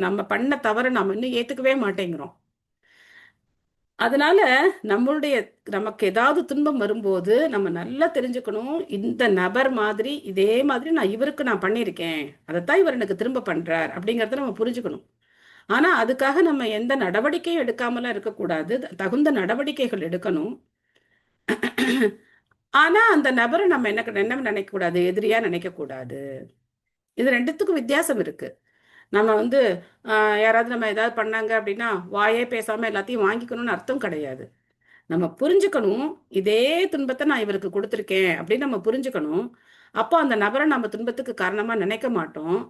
நம்ம பண்ண தவறை நம்ம இன்னும் ஏத்துக்கவே மாட்டேங்கிறோம். அதனால நமக்கு ஏதாவது துன்பம் வரும்போது நம்ம நல்லா தெரிஞ்சுக்கணும், இந்த நபர் மாதிரி இதே மாதிரி இவருக்கு நான் பண்ணியிருக்கேன், அதைத்தான் இவர் எனக்கு திரும்ப பண்றார் அப்படிங்கிறத நம்ம புரிஞ்சுக்கணும். ஆனா அதுக்காக நம்ம எந்த நடவடிக்கையும் எடுக்காமலாம் இருக்கக்கூடாது. தகுந்த நடவடிக்கைகள் எடுக்கணும். ஆனா அந்த நபரை நம்ம என்ன நினைக்க கூடாது? எதிரியா நினைக்க கூடாது. இது ரெண்டுத்துக்கும் வித்தியாசம் இருக்கு. நம்ம வந்து யாராவது நம்ம ஏதாவது பண்ணாங்க அப்படின்னா வாயே பேசாம எல்லாத்தையும் வாங்கிக்கணும்னு அர்த்தம் கிடையாது. நம்ம புரிஞ்சுக்கணும், இதே துன்பத்தை நான் இவருக்கு கொடுத்துருக்கேன் அப்படின்னு நம்ம புரிஞ்சுக்கணும். அப்போ அந்த நபரை நம்ம துன்பத்துக்கு காரணமா நினைக்க மாட்டோம்.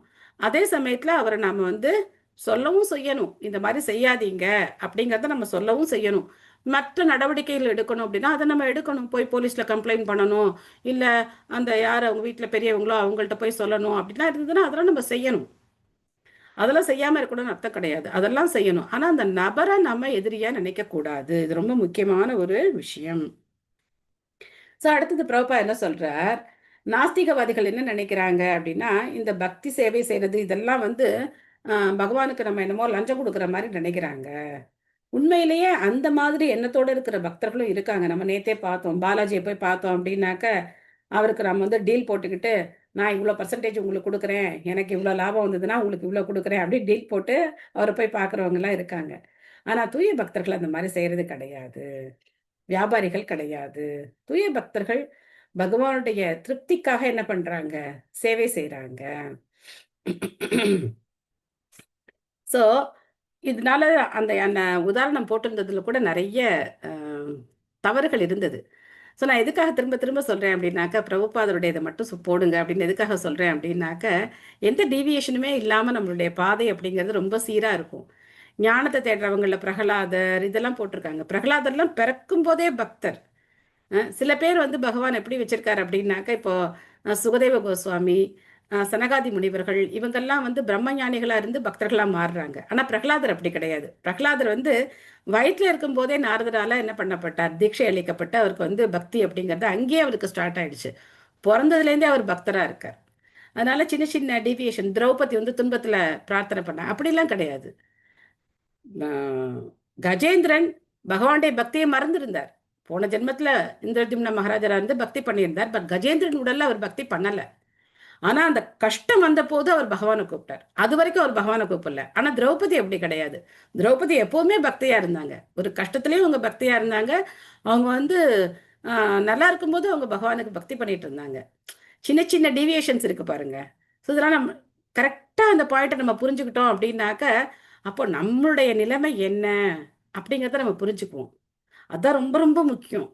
அதே சமயத்துல அவரை நாம வந்து சொல்லவும் செய்யணும், இந்த மாதிரி செய்யாதீங்க அப்படிங்கிறத நம்ம சொல்லவும் செய்யணும். மற்ற நடவடிக்கைகள் எடுக்கணும் அப்படின்னா அதை நம்ம எடுக்கணும். போய் போலீஸ்ல கம்ப்ளைண்ட் பண்ணணும், இல்ல அந்த யார் அவங்க வீட்டுல பெரியவங்களோ அவங்கள்ட்ட போய் சொல்லணும் அப்படின்லாம் இருந்ததுன்னா அதெல்லாம் நம்ம செய்யணும். அதெல்லாம் செய்யாம இருக்கணும்னு அர்த்தம் கிடையாது, அதெல்லாம் செய்யணும். ஆனா அந்த நபரை நம்ம எதிரியா நினைக்க கூடாது. இது ரொம்ப முக்கியமான ஒரு விஷயம். சோ அடுத்தது பிரபா என்ன சொல்றார்? நாஸ்திகவாதிகள் என்ன நினைக்கிறாங்க அப்படின்னா இந்த பக்தி சேவை செய்யறது இதெல்லாம் வந்து பகவானுக்கு நம்ம என்னமோ லஞ்சம் கொடுக்குற மாதிரி நினைக்கிறாங்க. உண்மையிலேயே அந்த மாதிரி எண்ணத்தோட இருக்கிற பக்தர்களும் இருக்காங்க. நம்ம நேத்தே பார்த்தோம், பாலாஜியை போய் பார்த்தோம் அப்படின்னாக்க அவருக்கு நம்ம வந்து டீல் போட்டுக்கிட்டு நான் இவ்வளோ பர்சன்டேஜ் உங்களுக்கு கொடுக்குறேன், எனக்கு இவ்வளோ லாபம் வந்ததுன்னா உங்களுக்கு இவ்வளோ கொடுக்குறேன் அப்படி டீல் போட்டு அவரை போய் பார்க்குறவங்கலாம் இருக்காங்க. ஆனால் தூய பக்தர்கள் அந்த மாதிரி செய்கிறது கிடையாது. வியாபாரிகள் கிடையாது. தூய பக்தர்கள் பகவானுடைய திருப்திக்காக என்ன பண்றாங்க? சேவை செய்றாங்க. ஸோ இதனால அந்த அந்த உதாரணம் போட்டிருந்ததுல கூட நிறைய தவறுகள் இருந்தது. ஸோ நான் எதுக்காக திரும்ப திரும்ப சொல்றேன் அப்படின்னாக்கா, பிரபுபாதருடைய இதை மட்டும் போடுங்க அப்படின்னு எதுக்காக சொல்றேன் அப்படின்னாக்க, எந்த டீவியேஷனுமே இல்லாம நம்மளுடைய பாதை அப்படிங்கிறது ரொம்ப சீரா இருக்கும். ஞானத்தை தேடுறவங்கள பிரகலாதர் இதெல்லாம் போட்டிருக்காங்க. பிரகலாதர்லாம் பிறக்கும் போதே பக்தர். சில பேர் வந்து பகவான் எப்படி வச்சிருக்காரு அப்படின்னாக்கா, இப்போ சுகதேவ கோஸ்வாமி, சனகாதி முனிவர்கள் இவங்கெல்லாம் வந்து பிரம்மஞானிகளா இருந்து பக்தர்களா மாறுறாங்க. ஆனா பிரகலாதர் அப்படி கிடையாது. பிரகலாதர் வந்து வயிற்றுல இருக்கும் போதே நாரதரால என்ன பண்ணப்பட்டார்? தீட்சை அளிக்கப்பட்டு அவருக்கு வந்து பக்தி அப்படிங்கிறது அங்கேயே அவருக்கு ஸ்டார்ட் ஆயிடுச்சு. பிறந்ததுலேருந்தே அவர் பக்தரா இருக்கார். அதனால சின்ன சின்ன டீவியேஷன், திரௌபதி வந்து துன்பத்துல பிரார்த்தனை பண்ண அப்படிலாம் கிடையாது. கஜேந்திரன் பகவானுடைய பக்தியை மறந்திருந்தார். போன ஜென்மத்துல இந்திரஜும்ன மகாராஜரா இருந்து பக்தி பண்ணியிருந்தார். பட் கஜேந்திரன் உடல்ல அவர் பக்தி பண்ணல. ஆனா அந்த கஷ்டம் வந்த போது அவர் பகவானை கூப்பிட்டார். அது வரைக்கும் அவர் பகவானை கூப்பிடல. ஆனா திரௌபதி அப்படி கிடையாது. திரௌபதி எப்பவுமே பக்தியா இருந்தாங்க. ஒரு கஷ்டத்திலயும் அவங்க பக்தியா இருந்தாங்க. அவங்க வந்து நல்லா இருக்கும்போது அவங்க பகவானுக்கு பக்தி பண்ணிட்டு இருந்தாங்க. சின்ன சின்ன டீவியேஷன்ஸ் இருக்கு பாருங்க. ஸோ இதெல்லாம் நம்ம கரெக்டா அந்த பாயிண்ட்டை நம்ம புரிஞ்சுக்கிட்டோம் அப்படின்னாக்க, அப்போ நம்மளுடைய நிலைமை என்ன அப்படிங்கிறத நம்ம புரிஞ்சுக்குவோம். அதான் ரொம்ப ரொம்ப முக்கியம்.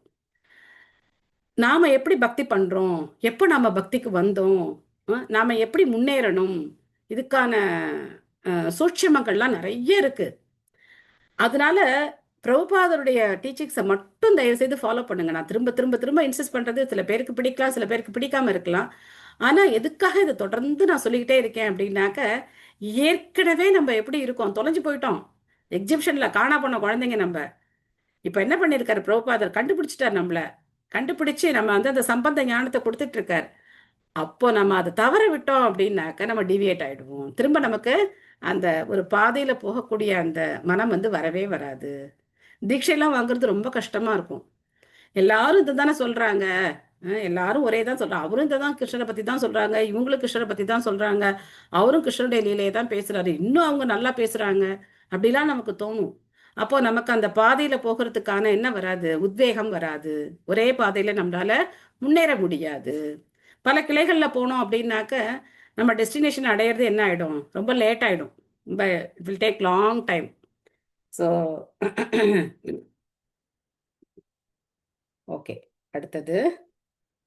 நாம எப்படி பக்தி பண்றோம்? எப்போ நாம பக்திக்கு வந்தோம்? நாம எப்படி முன்னேறணும்? இதுக்கான சூட்சுமங்கள்லாம் நிறைய இருக்கு. அதனால பிரபுபாதருடைய டீச்சிங்ஸை மட்டும் தயவு செய்து ஃபாலோ பண்ணுங்க. நான் திரும்ப திரும்ப திரும்ப இன்சிஸ்ட் பண்றது சில பேருக்கு பிடிக்கலாம், சில பேருக்கு பிடிக்காம இருக்கலாம். ஆனா எதுக்காக இதை தொடர்ந்து நான் சொல்லிக்கிட்டே இருக்கேன் அப்படின்னாக்க, ஏற்கனவே நம்ம எப்படி இருக்கோம்? தொலைஞ்சு போயிட்டோம். எக்ஸிபிஷன்ல காணா போன குழந்தைங்க நம்ம. இப்ப என்ன பண்ணிருக்காரு பிரபுபாதர்? கண்டுபிடிச்சிட்டார் நம்மள. கண்டுபிடிச்சு நம்ம வந்து அந்த சம்பந்த ஞானத்தை கொடுத்துட்டு இருக்காரு. அப்போ நம்ம அதை தவற விட்டோம் அப்படின்னாக்க நம்ம டிவியேட் ஆயிடுவோம். திரும்ப நமக்கு அந்த ஒரு பாதையில போகக்கூடிய அந்த மனம் வந்து வரவே வராது. தீட்சையெல்லாம் வாங்குறது ரொம்ப கஷ்டமா இருக்கும். எல்லாரும் இதை தானே சொல்றாங்க. எல்லாரும் ஒரே தான் சொல்றாங்க. அவரும் இதை தான் கிருஷ்ணரை பத்தி தான் சொல்றாங்க, இவங்களும் கிருஷ்ணரை பத்தி தான் சொல்றாங்க, அவரும் கிருஷ்ணருடைய லீலையை தான் பேசுறாரு, இன்னும் அவங்க நல்லா பேசுறாங்க அப்படிலாம் நமக்கு தோணும். அப்போ நமக்கு அந்த பாதையில போகிறதுக்கான என்ன வராது? உத்வேகம் வராது. ஒரே பாதையில நம்மளால முன்னேற முடியாது. பல கிளைகள்ல போனோம் அப்படின்னாக்க நம்ம டெஸ்டினேஷன் அடையிறது என்ன ஆயிடும்? ரொம்ப லேட் ஆயிடும். ரொம்ப it will take long time. So okay, அடுத்தது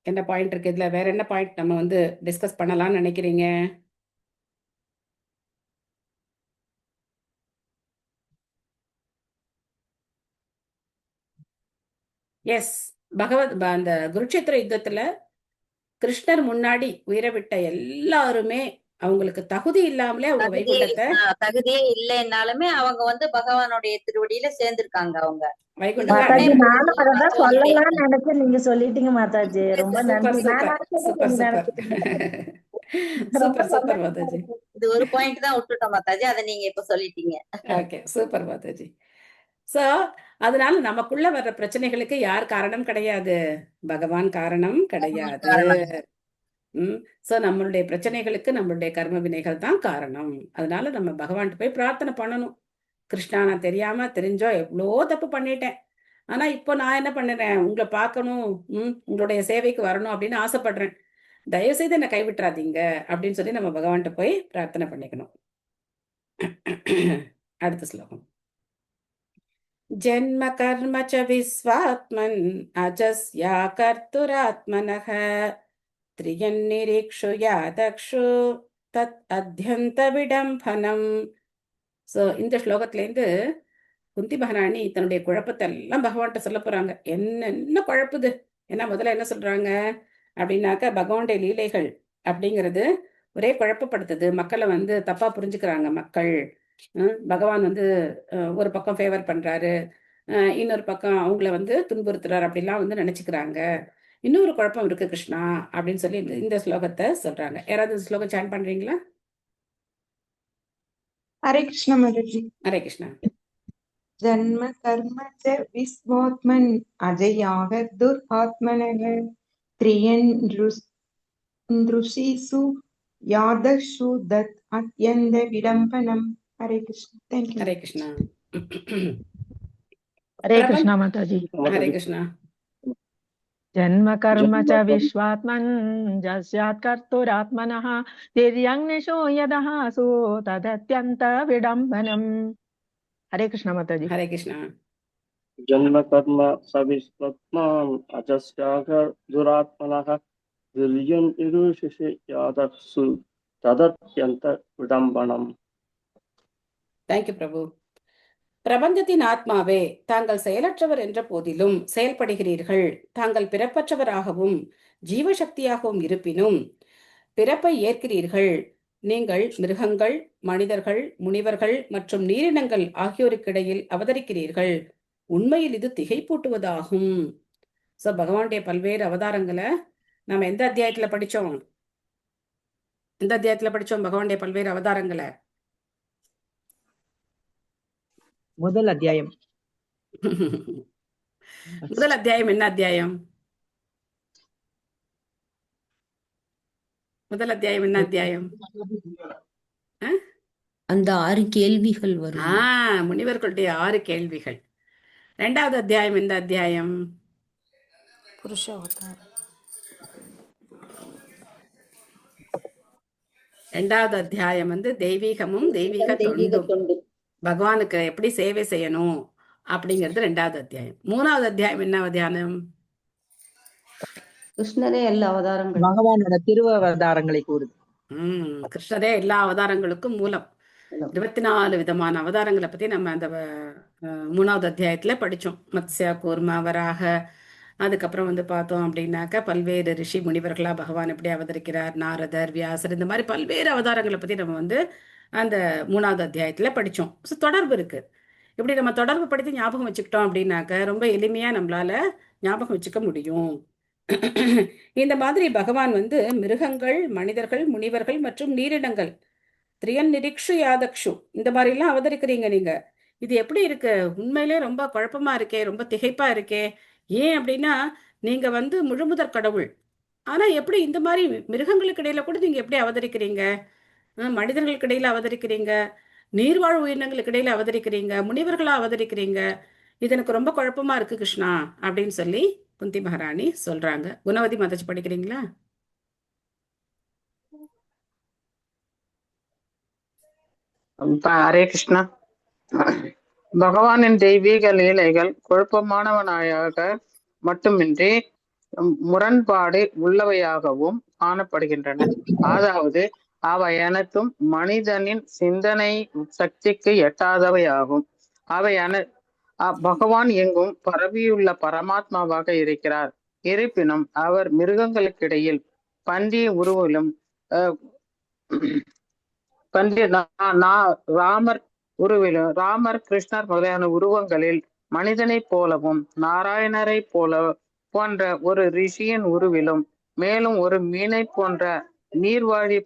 என்ன பாயிண்ட் இருக்கு இதுல? வேற என்ன பாயிண்ட் நம்ம வந்து டிஸ்கஸ் பண்ணலாம்னு நினைக்கிறீங்க? எஸ், அந்த குருட்சேத்திர யுத்தத்துல கிருஷ்ணர் முன்னாடி உயிரை விட்ட எல்லாருமே அவங்களுக்கு தகுதி இல்லாமலே அவங்க வைகுண்டத்தை தகுதியே இல்லைன்னாலுமே அவங்க வந்து பகவானுடைய திருவடியில சேர்ந்திருக்காங்க. அவங்க மாதாஜி நானும் அதான் சொல்லலாம்னு நினைச்சேன், நீங்க சொல்லிட்டீங்க மாதாஜி. ரொம்ப நன்றி. Super super Mataji. இது ஒரு பாயிண்ட் தான் விட்டுட்டோம் மாதாஜி, அதை நீங்க இப்ப சொல்லிட்டீங்க. Okay, super Mataji. சோ அதனால நமக்குள்ள வர்ற பிரச்சனைகளுக்கு யார் காரணம் கிடையாது? பகவான் காரணம் கிடையாது. சோ நம்மளுடைய பிரச்சனைகளுக்கு நம்மளுடைய கர்ம வினைகள் தான் காரணம். அதனால நம்ம பகவான்கிட்ட போய் பிரார்த்தனை பண்ணணும். கிருஷ்ணா, நான் தெரியாம தெரிஞ்சோ எவ்வளோ தப்பு பண்ணிட்டேன். ஆனா இப்போ நான் என்ன பண்ணுறேன்? உங்களை பார்க்கணும், உங்களுடைய சேவைக்கு வரணும் அப்படின்னு ஆசைப்படுறேன். தயவு செய்து என்னை கைவிட்டுறாதீங்க அப்படின்னு சொல்லி நம்ம பகவான்கிட்ட போய் பிரார்த்தனை பண்ணிக்கணும். அடுத்த ஸ்லோகம். ஜென்ம கர்ம ச விஸ்வாத்மன் அஜஸ்யா கர்த்துராத்மனஹ த்ரியன்னிரீக்ஷு யாதக்ஷு தத் அத்யந்த விடம்பனம். ஸோ இந்த ஸ்லோகத்திலேருந்து குந்தி மகாராணி தன்னுடைய குழப்பத்தை எல்லாம் பகவான்கிட்ட சொல்ல போறாங்க. என்ன குழப்புது? ஏன்னா முதல்ல என்ன சொல்றாங்க அப்படின்னாக்கா, பகவானுடைய லீலைகள் அப்படிங்கிறது ஒரே குழப்பப்படுத்துது. மக்களை வந்து தப்பா புரிஞ்சுக்கிறாங்க மக்கள். பகவான் வந்து ஒரு பக்கம் ஃபேவர் பண்றாரு, இன்னொரு பக்கம் அவங்கள வந்து துன்புறுத்துறாரு அப்படிலாம் வந்து நினைச்சுக்கிறாங்க. இன்னொரு குழப்பம் இருக்கு கிருஷ்ணா அப்படின்னு சொல்லி இந்த ஸ்லோகத்தை சொல்றாங்க. யாராவது இந்த ஸ்லோகம் சாண்ட் பண்றீங்களா? ஹரே கிருஷ்ணா மாதாஜி. ஹரே கிருஷ்ணா. ஜன்ம கர்ம ச விஸ்வாத்மன் அஜயாக துர்ஆத்மனக த்ரியன் ருஷிசு யாதக்ஷு தத் அத்யந்த விடம்பனம். ஹரே கிருஷ்ணா. தேங்க்யூ. ஹரே கிருஷ்ணா. हरे பிரபன் कृष्णा माता जी। ஹரே மாதாஜி. கிருஷ்ணா. जन्म कर्म च ஜன்ம विश्वात्मन् यस्यात् कर्तुरात्मनः तिर्यं निशो यदः सो तदत्यन्त विडम्बनम्। हरे कृष्णा माता जी। ஹரே கிருஷ்ணா. ஜன்ம கர்ம சவிஸ்வத்மான் அஜஸ்யாக துராத்மனः துர்யம் இருஷிஷி யாதர்சு ததத்யந்த விடம்பனம். தேங்க்யூ பிரபு. பிரபஞ்சத்தின் ஆத்மாவே, தாங்கள் செயலற்றவர் என்ற போதிலும் செயல்படுகிறீர்கள். தாங்கள் பிறப்பற்றவராகவும் ஜீவசக்தியாகவும் இருப்பினும் பிறப்பை ஏற்கிறீர்கள். நீங்கள் மிருகங்கள், மனிதர்கள், முனிவர்கள் மற்றும் நீரினங்கள் ஆகியோருக்கிடையில் அவதரிக்கிறீர்கள். உண்மையில் இது திகைப்பூட்டுவதாகும். ஸோ பகவானுடைய பல்வேறு அவதாரங்களை நம்ம எந்த அத்தியாயத்துல படிச்சோம்? எந்த அத்தியாயத்துல படிச்சோம் பகவானுடைய பல்வேறு அவதாரங்களை? முதல் அத்தியாயம். முதல் அத்தியாயம் என்ன அத்தியாயம்? முதல் அத்தியாயம் என்ன அத்தியாயம்? அந்த 6 கேள்விகள் வரும். முனிவர்களுடைய 6 கேள்விகள். இரண்டாவது அத்தியாயம் எந்த அத்தியாயம்? புருஷ அவதாரம். இரண்டாவது அத்தியாயம் தெய்வீகமும் தெய்வீக தொண்டும், பகவானுக்கு எப்படி சேவை செய்யணும் அப்படிங்கிறது இரண்டாவது அத்தியாயம். மூணாவது அத்தியாயம் என்ன அத்தியாயம்? கிருஷ்ணரே எல்லா அவதாரங்களும் பகவானோட திருவவதாரங்களை கூறுது. கிருஷ்ணரே எல்லா அவதாரங்களுக்கும் மூலம். 24 விதமான அவதாரங்களை பத்தி நம்ம அந்த மூணாவது அத்தியாயத்துல படிச்சோம். மத்ஸ்யா, கூர்மா, வராக. அதுக்கப்புறம் பார்த்தோம் அப்படின்னாக்க பல்வேறு ரிஷி முனிவர்களா பகவான் எப்படி அவதரிக்கிறார், நாரதர், வியாசர், இந்த மாதிரி பல்வேறு அவதாரங்களை பத்தி நம்ம அந்த மூணாவது அத்தியாயத்துல படிச்சோம். ஸோ தொடர்பு இருக்கு. இப்படி நம்ம தொடர்பு படுத்தி ஞாபகம் வச்சுக்கிட்டோம் அப்படின்னாக்க ரொம்ப எளிமையா நம்மளால ஞாபகம் வச்சுக்க முடியும். இந்த மாதிரி பகவான் மிருகங்கள், மனிதர்கள், முனிவர்கள் மற்றும் நீரினங்கள், திரியன் நிரிக்ஷு யாதக்ஷு, இந்த மாதிரி எல்லாம் அவதரிக்கிறீங்க நீங்க. இது எப்படி இருக்கு? உண்மையிலே ரொம்ப குழப்பமா இருக்கே, ரொம்ப திகைப்பா இருக்கே. ஏன் அப்படின்னா நீங்க முழுமுதற் கடவுள். ஆனா எப்படி இந்த மாதிரி மிருகங்களுக்கு இடையில கூட நீங்க எப்படி அவதரிக்கிறீங்க? மனிதர்களுக்கு இடையில அவதரிக்கிறீங்க, நீர்வாழ் உயிரினங்களுக்கு இடையில அவதரிக்கிறீங்க, முனிவர்களா அவதரிக்கிறீங்க. இது எனக்கு ரொம்ப குழப்பமா இருக்கு கிருஷ்ணா அப்படின்னு சொல்லி குந்தி மகாராணி சொல்றாங்க. குணவதி மாதாஜி படிக்கிறீங்களா? ஹரே கிருஷ்ணா. பகவானின் தெய்வீக லீலைகள் குழப்பமானவனாக மட்டுமின்றி முரண்பாடு உள்ளவையாகவும் காணப்படுகின்றன. அதாவது அவை அனைத்தும் மனிதனின் சிந்தனை சக்திக்கு எட்டாதவையாகும். அவை பகவான் எங்கும் பரவியுள்ள பரமாத்மாவாக இருக்கிறார். இருப்பினும் அவர் மிருகங்களுக்கிடையில் பன்றிய உருவிலும் ராமர் உருவிலும், ராமர், கிருஷ்ணர் முதலான உருவங்களில் மனிதனைப் போலவும், நாராயணரை போன்ற ஒரு ரிஷியின் உருவிலும், மேலும் ஒரு மீனை போன்ற நீர்வாழி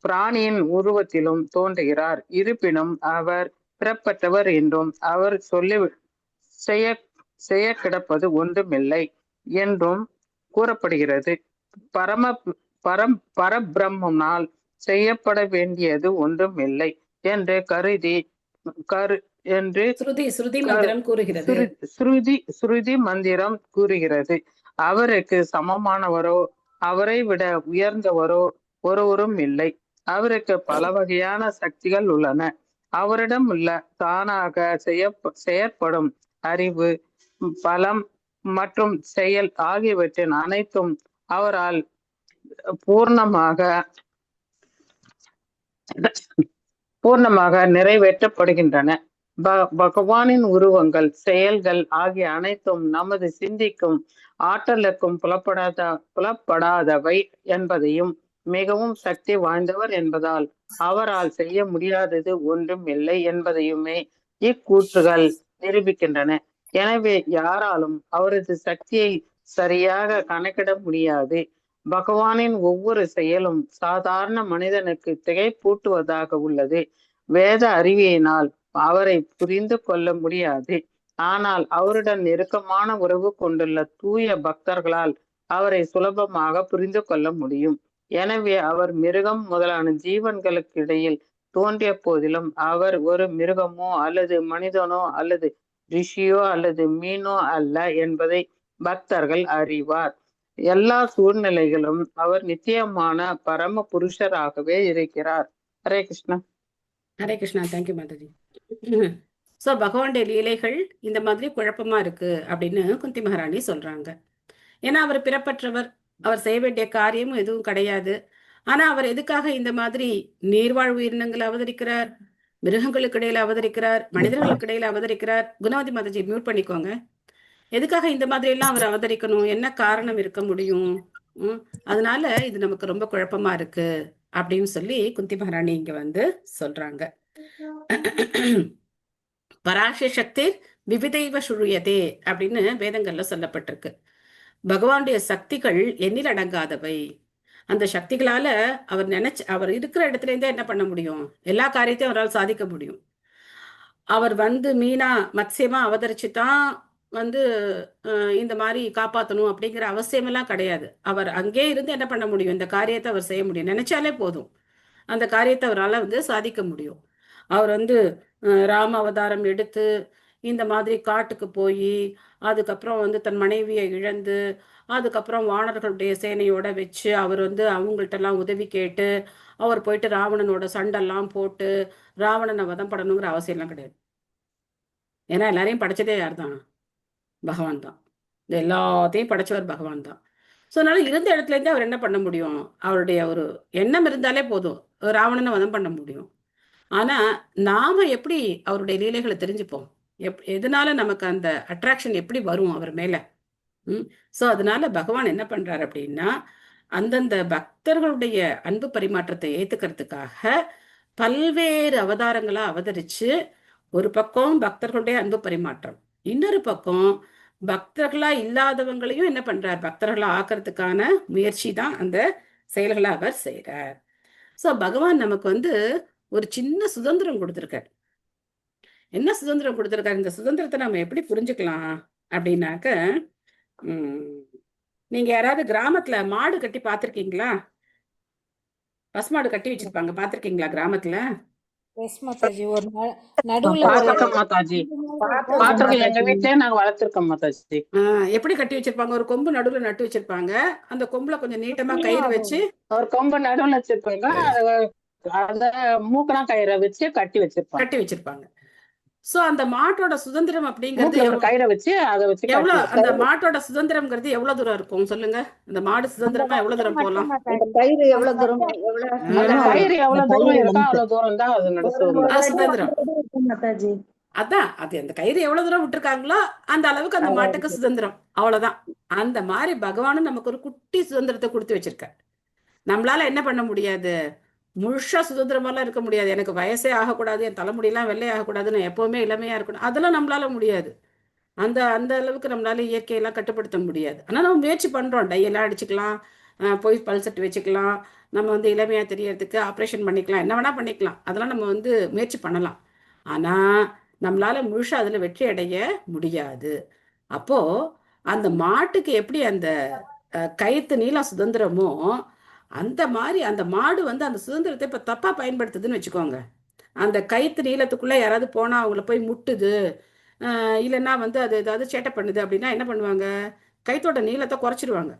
பிராணியின் உருவத்திலும் தோன்றுகிறார். இருப்பினும் அவர் பிறப்பற்றவர் என்றும் அவர் செய்ய கிடப்பது ஒன்றுமில்லை என்றும் கூறப்படுகிறது. பரபிரம்மால் செய்யப்பட வேண்டியது ஒன்றும் இல்லை என்று ஸ்ருதி மந்திரம் கூறுகிறது. அவருக்கு சமமானவரோ அவரை விட உயர்ந்தவரோ ஒருவரும் இல்லை. அவருக்கு பல வகையான சக்திகள் உள்ளன. அவரிடம் உள்ள தானாக செயற்படும் அறிவு, பலம் மற்றும் செயல் ஆகியவற்றின் அனைத்தும் அவரால் பூர்ணமாக நிறைவேற்றப்படுகின்றன. பகவானின் உருவங்கள், செயல்கள் ஆகிய அனைத்தும் நமது சிந்திக்கும் ஆற்றலுக்கும் புலப்படாதவை என்பதையும், மிகவும் சக்தி வாய்ந்தவர் என்பதால் அவரால் செய்ய முடியாதது ஒன்றும் இல்லை என்பதையுமே இக்கூற்றுகள் நிரூபிக்கின்றன. எனவே யாராலும் அவரது சக்தியை சரியாக கணக்கிட முடியாது. பகவானின் ஒவ்வொரு செயலும் சாதாரண மனிதனுக்கு திகைப்பூட்டுவதாக உள்ளது. வேத அறிவியினால் அவரை புரிந்து கொள்ள முடியாது. ஆனால் அவருடன் நெருக்கமான உறவு கொண்டுள்ள தூய பக்தர்களால் அவரை சுலபமாக புரிந்து கொள்ள முடியும். எனவே அவர் மிருகம் முதலான ஜீவன்களுக்கு இடையில் தோன்றிய போதிலும் அவர் ஒரு மிருகமோ அல்லது மனிதனோ அல்லது ரிஷியோ அல்லது மீனோ அல்ல என்பதை பக்தர்கள் அறிவார். எல்லா சூழ்நிலைகளும் அவர் நிச்சயமான பரம புருஷராகவே இருக்கிறார். ஹரே கிருஷ்ணா. ஹரே கிருஷ்ணா. தேங்க்யூ மாதாஜி. ஸோ பகவானுடைய லீலைகள் இந்த மாதிரி குழப்பமா இருக்கு அப்படின்னு குந்தி மகாராணி சொல்றாங்க. ஏன்னா அவர் பிறப்பற்றவர், அவர் செய்ய வேண்டிய காரியமும் எதுவும் கிடையாது. ஆனா அவர் எதுக்காக இந்த மாதிரி நீர்வாழ் உயிரினங்களை அவதரிக்கிறார், மிருகங்களுக்கு இடையில அவதரிக்கிறார், மனிதர்களுக்கு இடையில அவதரிக்கிறார்? குணவதி மாதாஜி மியூட் பண்ணிக்கோங்க. எதுக்காக இந்த மாதிரி எல்லாம் அவர் அவதரிக்கணும்? என்ன காரணம் இருக்க முடியும்? அதனால இது நமக்கு ரொம்ப குழப்பமா இருக்கு அப்படின்னு சொல்லி குந்தி மகாராணி இங்க வந்து சொல்றாங்க. பராச சக்தி விவிதைவ சுழியதே அப்படின்னு வேதங்கள்ல சொல்லப்பட்டிருக்கு. பகவானுடைய சக்திகள் எண்ணில் அடங்காதவை. அந்த சக்திகளால அவர் இருக்கிற இடத்துல இருந்தே என்ன பண்ண முடியும்? எல்லா காரியத்தையும் அவரால் சாதிக்க முடியும். அவர் வந்து மீனா மத்சியமா அவதரிச்சுதான் வந்து இந்த மாதிரி காப்பாற்றணும் அப்படிங்கிற அவசியமெல்லாம் கிடையாது. அவர் அங்கே இருந்து என்ன பண்ண முடியும்? இந்த காரியத்தை அவர் செய்ய முடியும். நினைச்சாலே போதும், அந்த காரியத்தை அவரால் வந்து சாதிக்க முடியும். அவர் வந்து ராம அவதாரம் எடுத்து இந்த மாதிரி காட்டுக்கு போய் அதுக்கப்புறம் வந்து தன் மனைவியை இழந்து அதுக்கப்புறம் வானர்களுடைய சேனையோட வச்சு அவர் வந்து அவங்கள்ட்டெல்லாம் உதவி கேட்டு அவர் போயிட்டு ராவணனோட சண்டெல்லாம் போட்டு ராவணனை வதம் பண்ணணுங்கிற அவசியம்லாம் கிடையாது. ஏன்னா எல்லாரையும் படைச்சதே யார் தான்? பகவான் தான். இந்த எல்லாத்தையும் படைச்சவர் பகவான் தான். ஸோ அதனால இருந்த இடத்துல இருந்து அவர் என்ன பண்ண முடியும்? அவருடைய ஒரு எண்ணம் இருந்தாலே போதும், ராவணனை வதம் பண்ண முடியும். ஆனா நாம எப்படி அவருடைய லீலைகளை தெரிஞ்சுப்போம்? எதனால நமக்கு அந்த அட்ராக்ஷன் எப்படி வரும் அவர் மேல? ஸோ அதனால பகவான் என்ன பண்றாரு அப்படின்னா, அந்தந்த பக்தர்களுடைய அன்பு பரிமாற்றத்தை ஏத்துக்கிறதுக்காக பல்வேறு அவதாரங்களா அவதரிச்சு, ஒரு பக்கம் பக்தர்களுடைய அன்பு பரிமாற்றம், இன்னொரு பக்கம் பக்தர்களா இல்லாதவங்களையும் என்ன பண்றார்? பக்தர்களா ஆக்கிறதுக்கான முயற்சி தான் அந்த செயல்களை அவர் செய்யறார். ஸோ பகவான் நமக்கு வந்து ஒரு சின்ன சுதந்திரம் கொடுத்துருக்கார். என்ன சுதந்திரம் கொடுத்துருக்காரு? இந்த சுதந்திரத்தை நம்ம எப்படி புரிஞ்சுக்கலாம் அப்படின்னாக்க, நீங்க யாராவது கிராமத்துல மாடு கட்டி பாத்திருக்கீங்களா? பசுமாடு கட்டி வச்சிருப்பாங்க, பாத்திருக்கீங்களா கிராமத்துல? ஒரு நடுவுல எப்படி கட்டி வச்சிருப்பாங்க? ஒரு கொம்பு நடுவுல நட்டு வச்சிருப்பாங்க. அந்த கொம்புல கொஞ்சம் நீட்டமா கயிறு வச்சு ஒரு கொம்பு நடுவுல வச்சிருப்பாங்க, அத மூக்கணா கயிறை வச்சு கட்டி வச்சிருப்பாங்க. சோ அந்த மாட்டோட சுதந்திரம் அப்படிங்கிறது கயிறை வச்சு அதை வச்சு எவ்வளவு, அந்த மாட்டோட சுதந்திரம்ங்கிறது எவ்வளவு தூரம் இருக்கும் சொல்லுங்க? அந்த மாடு சுதந்திரமா எவ்வளவு தூரம் போகலாம்? கயிறு எவ்வளவு தூரம், கயிறு எவ்வளவு தூரம் இருக்கோ அவ்வளவு தூரம் தான் அது சுதந்திரம். அதான் அது அந்த கயிறு எவ்வளவு தூரம் விட்டுருக்காங்களோ அந்த அளவுக்கு அந்த மாட்டுக்கு சுதந்திரம், அவ்வளவுதான். அந்த மாதிரி பகவானும் நமக்கு ஒரு குட்டி சுதந்திரத்தை கொடுத்து வச்சிருக்க. நம்மளால என்ன பண்ண முடியாது? முழுசா சுதந்திரமாலாம் இருக்க முடியாது. எனக்கு வயசே ஆகக்கூடாது, என் தலைமுடியெல்லாம் வெள்ளை ஆகக்கூடாது, நான் எப்பவுமே இளமையா இருக்கணும், அதெல்லாம் நம்மளால முடியாது. அந்த அந்த அளவுக்கு நம்மளால இயற்கையெல்லாம் கட்டுப்படுத்த முடியாது. ஆனா நம்ம முயற்சி பண்றோம். டையெல்லாம் அடிச்சுக்கலாம், போய் பல்செட் வச்சுக்கலாம், நம்ம வந்து இளமையா தெரியறதுக்கு ஆப்ரேஷன் பண்ணிக்கலாம், என்ன வேணா பண்ணிக்கலாம், அதெல்லாம் நம்ம வந்து முயற்சி பண்ணலாம். ஆனா நம்மளால முழுசா அதுல வெற்றி அடைய முடியாது. அப்போ அந்த மாட்டுக்கு எப்படி அந்த கயிற்று நீளம் சுதந்திரமோ, அந்த மாதிரி அந்த மாடு வந்து அந்த சுதந்திரத்தை இப்ப தப்பா பயன்படுத்துதுன்னு வச்சுக்கோங்க. அந்த கயிற்று நீளத்துக்குள்ள யாராவது போனா அவங்கள போய் முட்டுது, இல்லைன்னா வந்து அது ஏதாவது சேட்டை பண்ணுது அப்படின்னா என்ன பண்ணுவாங்க? கயிற்றோட நீளத்தை குறைச்சிடுவாங்க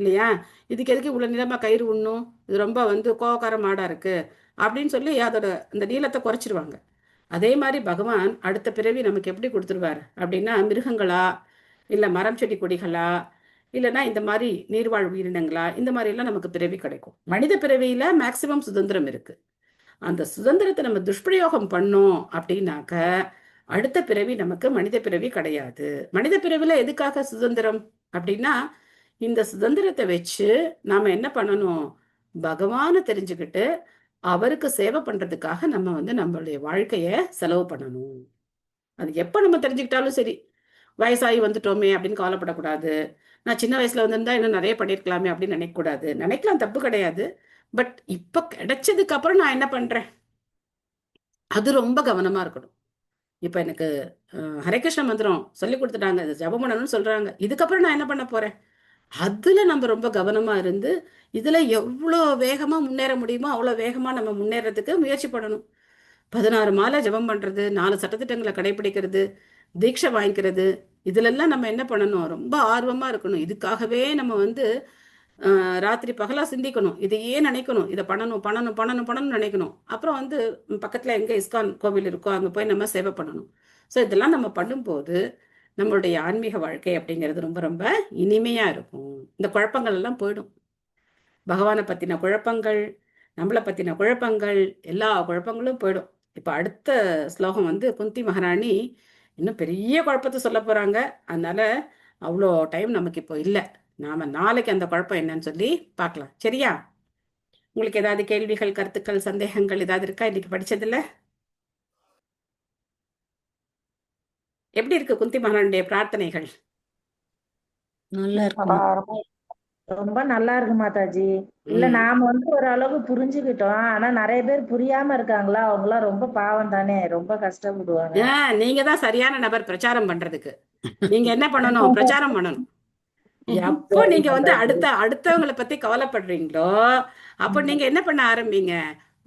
இல்லையா? இதுக்கு எதுக்கு இவ்வளவு நீளமா கயிறு உண்ணும், இது ரொம்ப வந்து கோவக்கார மாடா இருக்கு அப்படின்னு சொல்லி அதோட அந்த நீளத்தை குறைச்சிடுவாங்க. அதே மாதிரி பகவான் அடுத்த பிறவி நமக்கு எப்படி கொடுத்துருவார் அப்படின்னா, மிருகங்களா இல்லை மரம் செடி கொடிகளா இல்லைன்னா இந்த மாதிரி நீர்வாழ் உயிரினங்களா, இந்த மாதிரி எல்லாம் நமக்கு பிறவி கிடைக்கும். மனித பிறவியில மேக்சிமம் சுதந்திரம் இருக்கு. அந்த சுதந்திரத்தை நம்ம துஷ்பிரயோகம் பண்ணோம் அப்படின்னாக்க அடுத்த பிறவி நமக்கு மனித பிறவி கிடையாது. மனித பிறவில எதுக்காக சுதந்திரம் அப்படின்னா, இந்த சுதந்திரத்தை வச்சு நாம என்ன பண்ணணும்? பகவானை தெரிஞ்சுக்கிட்டு அவருக்கு சேவை பண்றதுக்காக நம்ம வந்து நம்மளுடைய வாழ்க்கைய செலவு பண்ணணும். அது எப்ப நம்ம தெரிஞ்சுக்கிட்டாலும் சரி. வயசாகி வந்துட்டோமே அப்படின்னு கவலைப்படக்கூடாது. நான் சின்ன வயசுல வந்திருந்தா இன்னும் நிறைய பண்ணியிருக்கலாமே அப்படின்னு நினைக்கக்கூடாது. நினைக்கலாம், தப்பு கிடையாது. பட் இப்ப கிடைச்சதுக்கு அப்புறம் நான் என்ன பண்றேன், அது ரொம்ப கவனமா இருக்கணும். இப்ப எனக்கு ஹரேகிருஷ்ண மந்திரம் சொல்லி கொடுத்துட்டாங்க, ஜபம் பண்ணணும்னு சொல்றாங்க. இதுக்கப்புறம் நான் என்ன பண்ண போறேன்? அதுல நம்ம ரொம்ப கவனமா இருந்து இதுல எவ்வளோ வேகமா முன்னேற முடியுமோ அவ்வளோ வேகமா நம்ம முன்னேறதுக்கு முயற்சி பண்ணணும். 16 மாலை ஜெபம் பண்றது, 4 சட்டதிட்டங்களை கடைபிடிக்கிறது, தீட்சை வாங்கிக்கிறது, இதுலெல்லாம் நம்ம என்ன பண்ணணும், ரொம்ப ஆர்வமா இருக்கணும். இதுக்காகவே நம்ம வந்து ராத்திரி பகலா சிந்திக்கணும், இதையே நினைக்கணும், இதை பண்ணணும் பண்ணணும் பண்ணணும் பண்ணணும்னு நினைக்கணும். அப்புறம் வந்து பக்கத்துல எங்க இஸ்கான் கோவில் இருக்கோ அங்க போய் நம்ம சேவை பண்ணணும். ஸோ இதெல்லாம் நம்ம பண்ணும்போது நம்மளுடைய ஆன்மீக வாழ்க்கை அப்படிங்கிறது ரொம்ப ரொம்ப இனிமையா இருக்கும். இந்த குழப்பங்கள் எல்லாம் போயிடும். பகவானை பத்தின குழப்பங்கள், நம்மளை பத்தின குழப்பங்கள், எல்லா குழப்பங்களும் போயிடும். இப்ப அடுத்த ஸ்லோகம் வந்து குந்தி மகாராணி இன்னும் பெரிய குழப்பத்தை சொல்ல போறாங்க. அதனால அவ்வளோ டைம் நமக்கு இப்போ இல்லை. நாம நாளைக்கு அந்த குழப்பம் என்னன்னு சொல்லி பார்க்கலாம். சரியா? உங்களுக்கு ஏதாவது கேள்விகள், கருத்துக்கள், சந்தேகங்கள் ஏதாவது இருக்கா இன்னைக்கு படிச்சதுல? எப்படி இருக்கு குந்தி மகாராணியுடைய பிரார்த்தனைகள்? நல்லா இருக்குமா? ரொம்ப நல்லா இருக்கு மாதாஜி. இல்ல நாம வந்து ஓரளவு புரிஞ்சுக்கிட்டோம். ஆனா நிறைய பேர் புரியாம இருக்காங்களா, அவங்க எல்லாம் ரொம்ப பாவம் தானே, ரொம்ப கஷ்டப்படுவாங்க. நீங்க தான் சரியான நபர் பிரச்சாரம் பண்றதுக்கு. நீங்க என்ன பண்ணணும், பிரச்சாரம் பண்ணணும். எப்போ நீங்க வந்து அடுத்தவங்களை பத்தி கவலைப்படுறீங்களோ அப்போ நீங்க என்ன பண்ண ஆரம்பிங்க,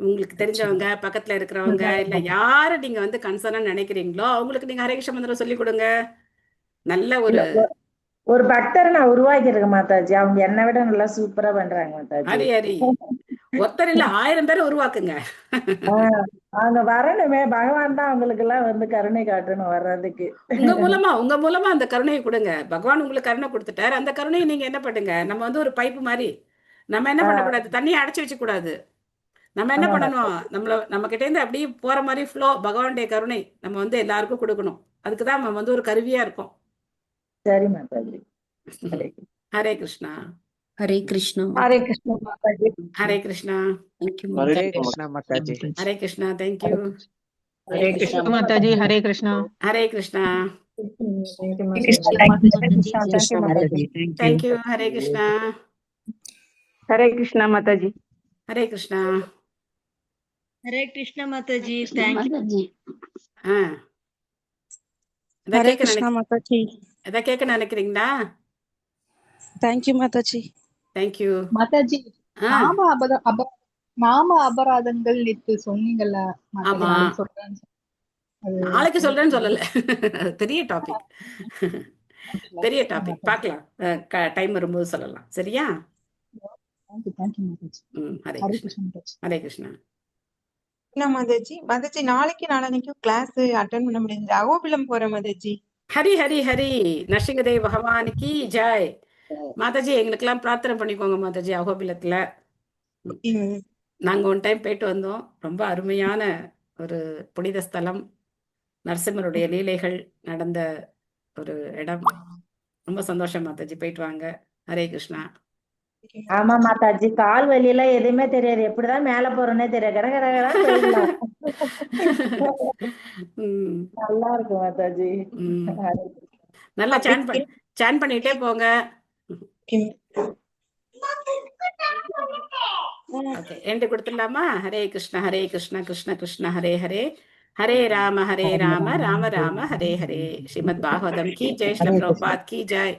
உங்களுக்கு தெரிஞ்சவங்க, பக்கத்துல இருக்கிறவங்க, இல்ல யார நீங்க வந்து கன்சர்னா நினைக்கிறீங்களோ அவங்களுக்கு நீங்க ஹரே கிருஷ்ண மந்திரம் சொல்லி கொடுங்க. நல்ல ஒரு பக்தரை நான் உருவாக்கி இருக்கேன் மாதாஜி. அவங்க என்னை விட நல்லா சூப்பரா பண்றாங்க மாதாஜி. ஹரி ஹரி, ஒருத்தர் இல்ல 1000 பேரை உருவாக்குங்க. அவங்க வரணுமே, பகவான் தான் அவங்களுக்கு எல்லாம் வந்து கருணை காட்டணும் வர்றதுக்கு. உங்க மூலமா அந்த கருணையை கொடுங்க. பகவான் உங்களுக்கு கருணை கொடுத்துட்டாரு, அந்த கருணையை நீங்க என்ன பண்ணுங்க, நம்ம வந்து ஒரு பைப்பு மாதிரி நம்ம என்ன பண்ணக்கூடாது, தண்ணியை அடைச்சி வச்சு கூடாது. நம்ம என்ன பண்ணணும், நம்ம கிட்ட இருந்து அப்படியே போற மாதிரி ஃப்ளோ, பகவானுடைய கருணை நம்ம வந்து எல்லாருக்கும் கொடுக்கணும். அதுக்குதான் நம்ம வந்து ஒரு கருவியா இருக்கோம். சரி Mataji. Hare Krishna. Hare Krishna. Hare Krishna Mataji. Hare Krishna. Thank you. Hare Krishna Mataji. Hare Krishna. Thank you. Hare Krishna Mataji. Hare Krishna. Hare Krishna. Thank you. Hare Krishna. Hare Krishna Mataji. Hare Krishna. Hare Krishna Mataji. Thank you. Hare Krishna Mataji. எதை கேட்க நினைக்கிறீங்களா? தேங்க்யூ மாதாஜி. தேங்க்யூ மாதாஜி. நாம அபராதங்கள் நேத்து சொன்னீங்கல்ல, ஆமா, நாளைக்கு சொல்றேன்னு சொல்லல. பெரிய டாபிக், பெரிய டாபிக். பார்க்கலாம், டைம் வரும்போது சொல்லலாம். சரியா? ஹரே கிருஷ்ணா. ஹரே கிருஷ்ணா. மாதாஜி. மாதாஜி நாளைக்கு நாளைக்கும் கிளாஸ் அட்டென்ட் பண்ண முடியாது, அகோபிலம் போறேன் மாதாஜி. ஹரி ஹரி ஹரி, நரசிங்கதேவ் பகவானுக்கு ஜெய். மாதாஜி எங்களுக்கெல்லாம் பிரார்த்தனை பண்ணிக்கோங்க மாதாஜி. அகோபிலத்துல நாங்க ஒன் டைம் போயிட்டு வந்தோம். ரொம்ப அருமையான ஒரு புனித ஸ்தலம், நரசிம்மருடைய லீலைகள் நடந்த ஒரு இடம். ரொம்ப சந்தோஷம் மாதாஜி, போயிட்டு வாங்க. ஹரே கிருஷ்ணா. ஆமா மாதாஜி, கால் வலியில எதுவுமே தெரியாது, எப்படிதான் மேல போறோன்னே தெரியாது. கடகடகடா நல்லா இருக்கும் மாதாஜி. நல்லா சான் பண்ணிட்டே போங்க. ஓகே, எண்டு கொடுத்துடலாமா? ஹரே கிருஷ்ணா ஹரே கிருஷ்ணா கிருஷ்ண கிருஷ்ண ஹரே ஹரே, ஹரே ராம ராம ராம ஹரே ஹரே. ஸ்ரீமத் பாகவதம் கி ஜெய், ஸ்ரீல பிரபுபாத் கி ஜெய்.